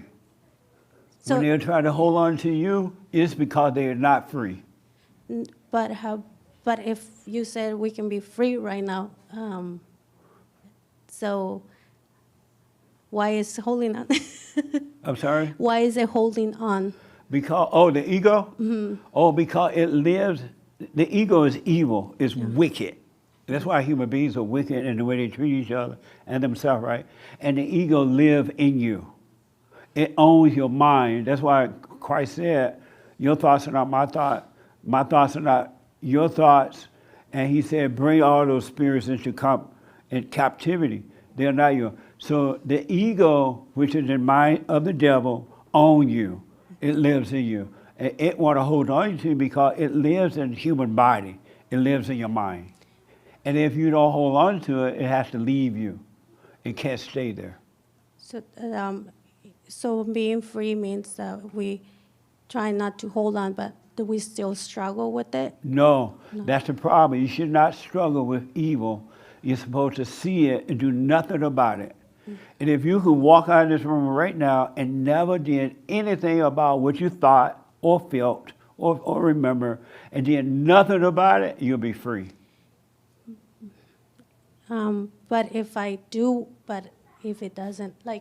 So, when they're trying to hold on to you, it's because they are not free. But if you said we can be free right now, so why is holding on? I'm sorry? Why is it holding on? Because, the ego? Mm-hmm. Oh, because it lives, the ego is evil, it's wicked. That's why human beings are wicked in the way they treat each other and themselves, right? And the ego lives in you. It owns your mind. That's why Christ said, your thoughts are not my thoughts are not your thoughts. And he said, bring all those spirits into captivity. They're not yours. So the ego, which is the mind of the devil, owns you. It lives in you. And it want to hold on to you because it lives in the human body. It lives in your mind. And if you don't hold on to it, it has to leave you. It can't stay there. So being free means that we try not to hold on, but do we still struggle with it? No, that's the problem. You should not struggle with evil. You're supposed to see it and do nothing about it. And if you could walk out of this room right now and never did anything about what you thought or felt or remember and did nothing about it, you'll be free. But if I do, but if it doesn't, I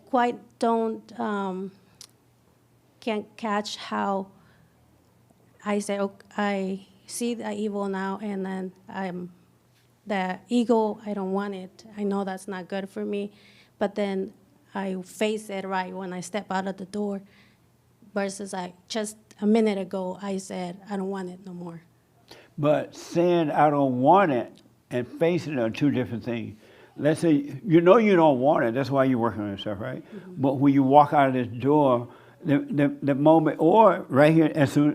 quite don't, can't catch how I say, I see the evil now, and then the ego, I don't want it. I know that's not good for me, but then I face it right when I step out of the door, versus just a minute ago, I said, I don't want it no more. But saying I don't want it and facing it are two different things. Let's say you know you don't want it. That's why you're working on yourself, right? Mm-hmm. But when you walk out of this door, the moment, or right here,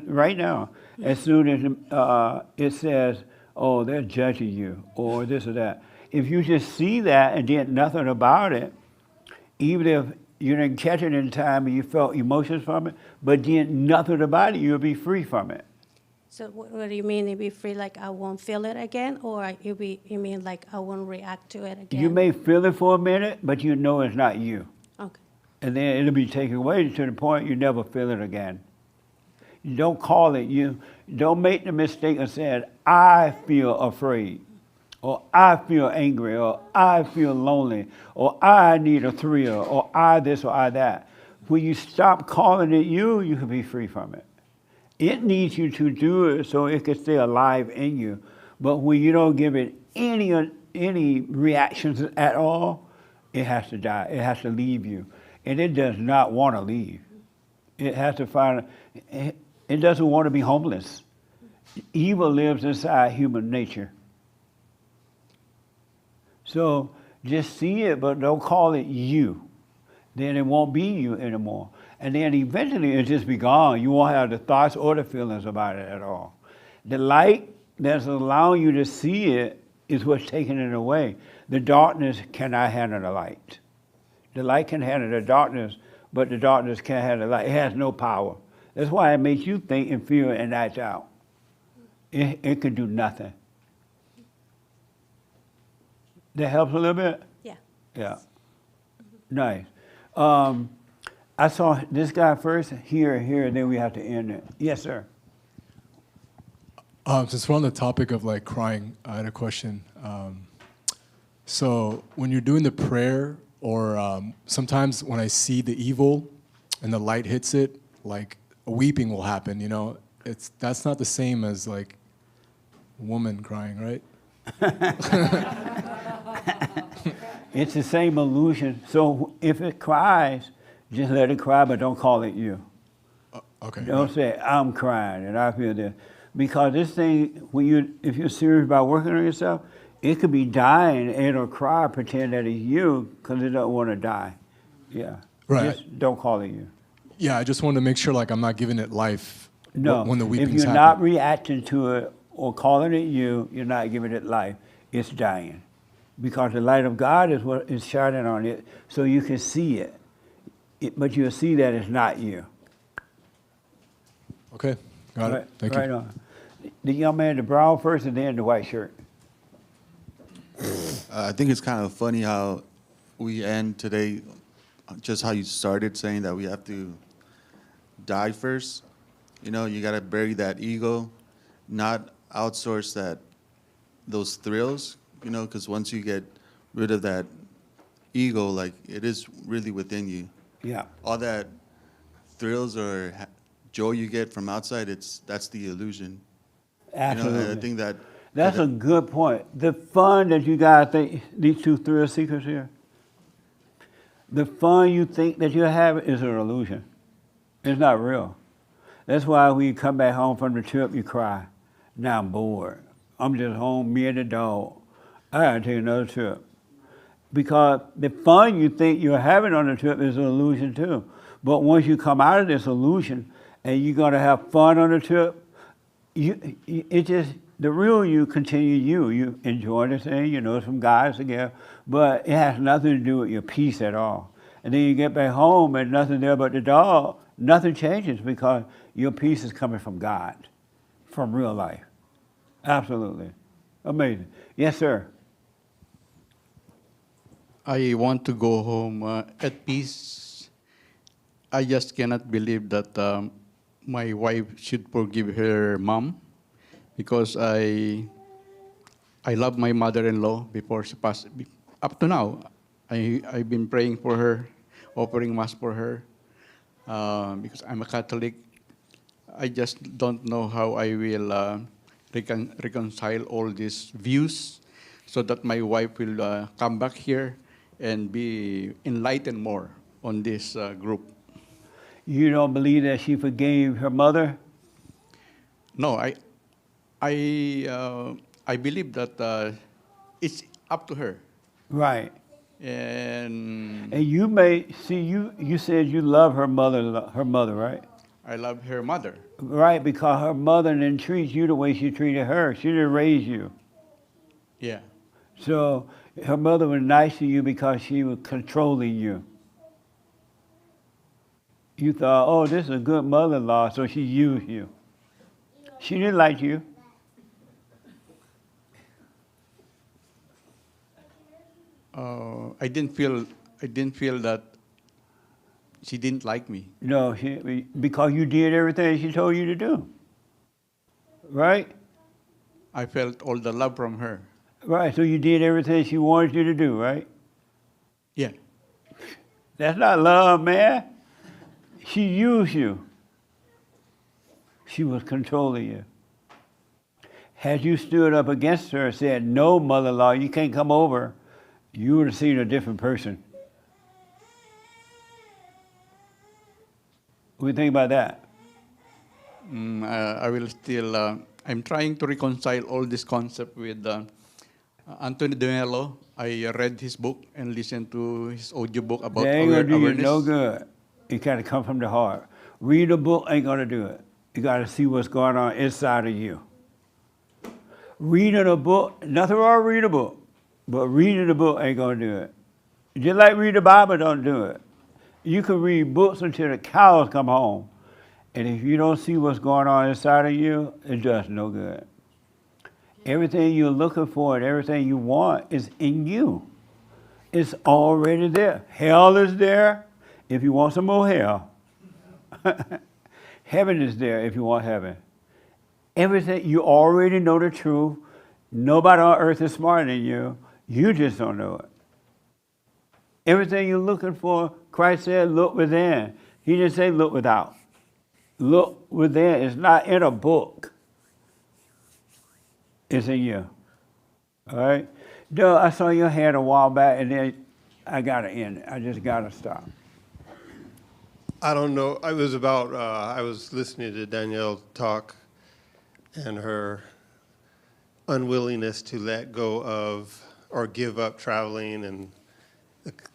right now, as soon as it says, "Oh, they're judging you," or this or that. If you just see that and did nothing about it, even if you didn't catch it in time and you felt emotions from it, but did nothing about it, you'll be free from it. So what do you mean? You'll be free, like I won't feel it again, or you mean like I won't react to it again? You may feel it for a minute, but you know it's not you. Okay. And then it'll be taken away to the point you never feel it again. You don't call it you. Don't make the mistake of saying, I feel afraid, or I feel angry, or I feel lonely, or I need a thrill, or I this or I that. When you stop calling it you can be free from it. It needs you to do it so it can stay alive in you. But when you don't give it any reactions at all, it has to die. It has to leave you. And it does not want to leave. It has to it doesn't want to be homeless. Evil lives inside human nature. So just see it, but don't call it you. Then it won't be you anymore. And then eventually it'll just be gone. You won't have the thoughts or the feelings about it at all. The light that's allowing you to see it is what's taking it away. The darkness cannot handle the light. The light can handle the darkness, but the darkness can't handle the light. It has no power. That's why it makes you think and feel and act out. It can do nothing. That helps a little bit? Yeah. Yeah. Nice. I saw this guy first, here, and then we have to end it. Yes, sir. Since we're on the topic of like crying, I had a question. So when you're doing the prayer, or sometimes when I see the evil and the light hits it, like weeping will happen. You know, that's not the same as like a woman crying, right? It's the same illusion. So if it cries, just let it cry, but don't call it you. Okay. Don't say, I'm crying and I feel this. Because this thing, if you're serious about working on yourself, it could be dying and it'll cry, pretend that it's you, because it doesn't want to die. Yeah. Right. Just don't call it you. Yeah, I just wanted to make sure like I'm not giving it life No. when the If weeping's you're happening. not reacting to it or calling it you, you're not giving it life. It's dying. Because the light of God is what is shining on it, so you can see it. But you'll see that it's not you. Okay, got it. Thank right you. On. The young man, the brown first, and then the white shirt. I think it's kind of funny how we end today, just how you started saying that we have to die first. You know, you got to bury that ego, not outsource those thrills, you know, because once you get rid of that ego, like it is really within you. Yeah. All that thrills or joy you get from outside, that's the illusion. Absolutely. You know, I think that's a good point. The fun that you guys think, these two thrill seekers here, the fun you think that you're having is an illusion. It's not real. That's why when you come back home from the trip, you cry. Now I'm bored. I'm just home, me and the dog. I gotta take another trip. Because the fun you think you're having on the trip is an illusion too. But once you come out of this illusion and you're gonna have fun on the trip, the real you continue you. You enjoy the thing, you know, some guys together, but it has nothing to do with your peace at all. And then you get back home and nothing there but the dog, nothing changes because your peace is coming from God, from real life. Absolutely. Amazing. Yes, sir. I want to go home at peace. I just cannot believe that my wife should forgive her mom because I love my mother-in-law before she passed. Up to now, I've been praying for her, offering mass for her because I'm a Catholic. I just don't know how I will reconcile all these views so that my wife will come back here and be enlightened more on this group. You don't believe that she forgave her mother? No, I believe that it's up to her. Right. And you you said you love her mother, right? I love her mother. Right, because her mother didn't treat you the way she treated her. She didn't raise you. Yeah. So her mother was nice to you because she was controlling you. You thought, oh, this is a good mother-in-law, so she used you. She didn't like you. I didn't feel that she didn't like me. No, because you did everything she told you to do. Right? I felt all the love from her. Right, so you did everything she wanted you to do, right? Yeah. That's not love, man. She used you. She was controlling you. Had you stood up against her and said, no, mother-in-law, you can't come over, you would have seen a different person. What do you think about that? I will still, I'm trying to reconcile all this concept with Anthony Donyale. I read his book and listened to his audiobook about They ain't gonna do you awareness. no good. It gotta come from the heart. Read a book ain't gonna do it. You gotta see what's going on inside of you. Reading a book, nothing wrong with reading a book, but reading a book ain't gonna do it. Just like read the Bible don't do it. You can read books until the cows come home. And if you don't see what's going on inside of you, it does no good. Everything you're looking for and everything you want is in you. It's already there. Hell is there. if you want some more hell. Heaven is there if you want heaven. Everything, you already know the truth. Nobody on earth is smarter than you. You just don't know it. Everything you're looking for, Christ said, look within. He didn't say look without. Look within. It's not in a book. It's in you. All right? Doug, I saw your hand a while back, and then I got to end it. I just got to stop. I don't know. I was about, I was listening to Donyale talk and her unwillingness to let go of or give up traveling and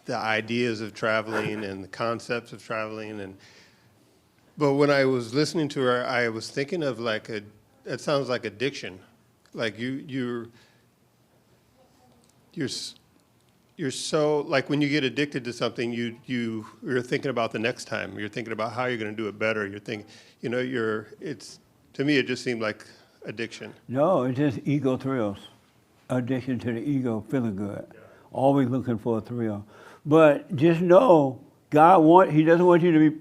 the ideas of traveling and the concepts of traveling. But when I was listening to her, I was thinking of like it sounds like addiction. Like you're so, like when you get addicted to something, you're thinking about the next time. You're thinking about how you're going to do it better. You're thinking, to me, it just seemed like addiction. No, it's just ego thrills. Addiction to the ego, feeling good. Always looking for a thrill. But just know, He doesn't want you to be,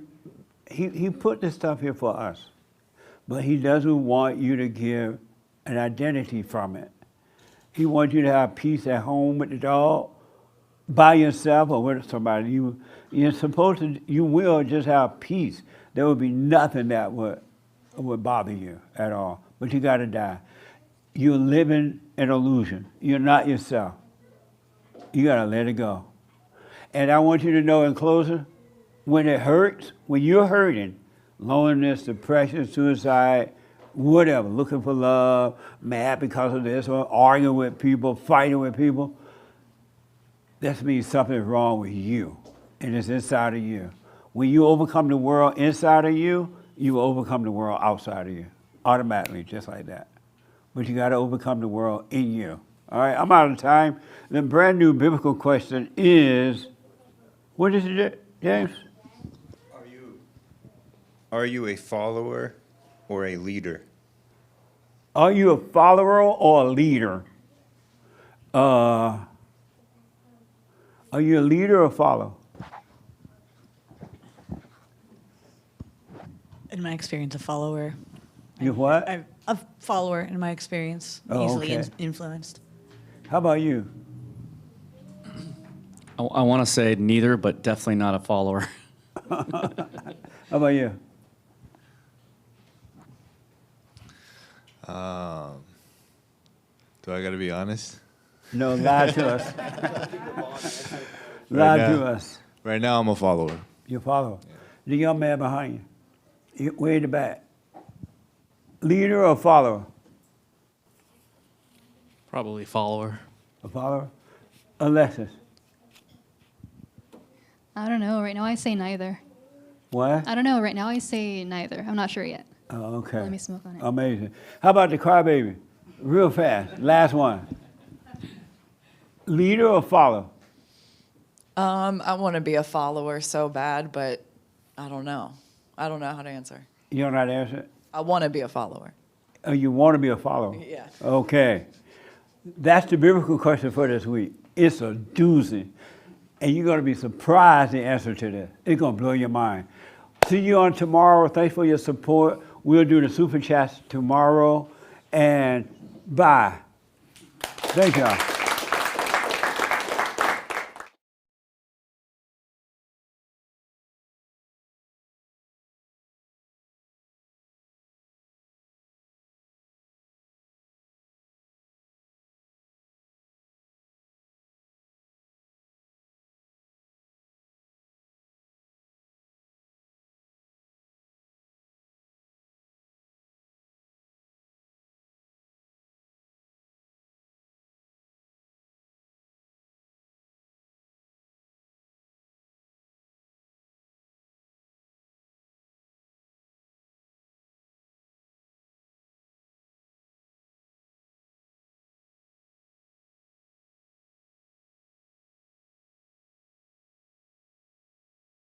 He put this stuff here for us. But He doesn't want you to give an identity from it. He wants you to have peace at home with the dog, by yourself or with somebody. You're supposed to, you will just have peace. There will be nothing that would bother you at all. But you got to die. You're living an illusion. You're not yourself. You got to let it go. And I want you to know in closing, when it hurts, when you're hurting, loneliness, depression, suicide, whatever, looking for love, mad because of this, or arguing with people, fighting with people, that means something is wrong with you, and it's inside of you. When you overcome the world inside of you, you will overcome the world outside of you, automatically, just like that. But you got to overcome the world in you. All right, I'm out of time. The brand new biblical question is, what is it, James? Are you a follower or a leader? Are you a follower or a leader? Are you a leader or follower? In my experience, a follower. You what? I'm a follower in my experience, Oh, easily okay. influenced. How about you? I want to say neither, but definitely not a follower. How about you? Do I got to be honest? No, lie to us. Lie to us. Right now, I'm a follower. You follow. The young man behind you, way in the back. Leader or follower? Probably follower. A follower? Alexis? I don't know. Right now I say neither. What? I don't know. Right now I say neither. I'm not sure yet. Oh, okay. Let me smoke on it. Amazing. How about the crybaby? Real fast. Last one. Leader or follower? I want to be a follower so bad, but I don't know. I don't know how to answer. You don't know how to answer it? I want to be a follower. Oh, you want to be a follower? Yeah. Okay. That's the biblical question for this week. It's a doozy. And you're going to be surprised the answer to this. It's going to blow your mind. See you on tomorrow. Thanks for your support. We'll do the super chats tomorrow. And bye. Thank y'all.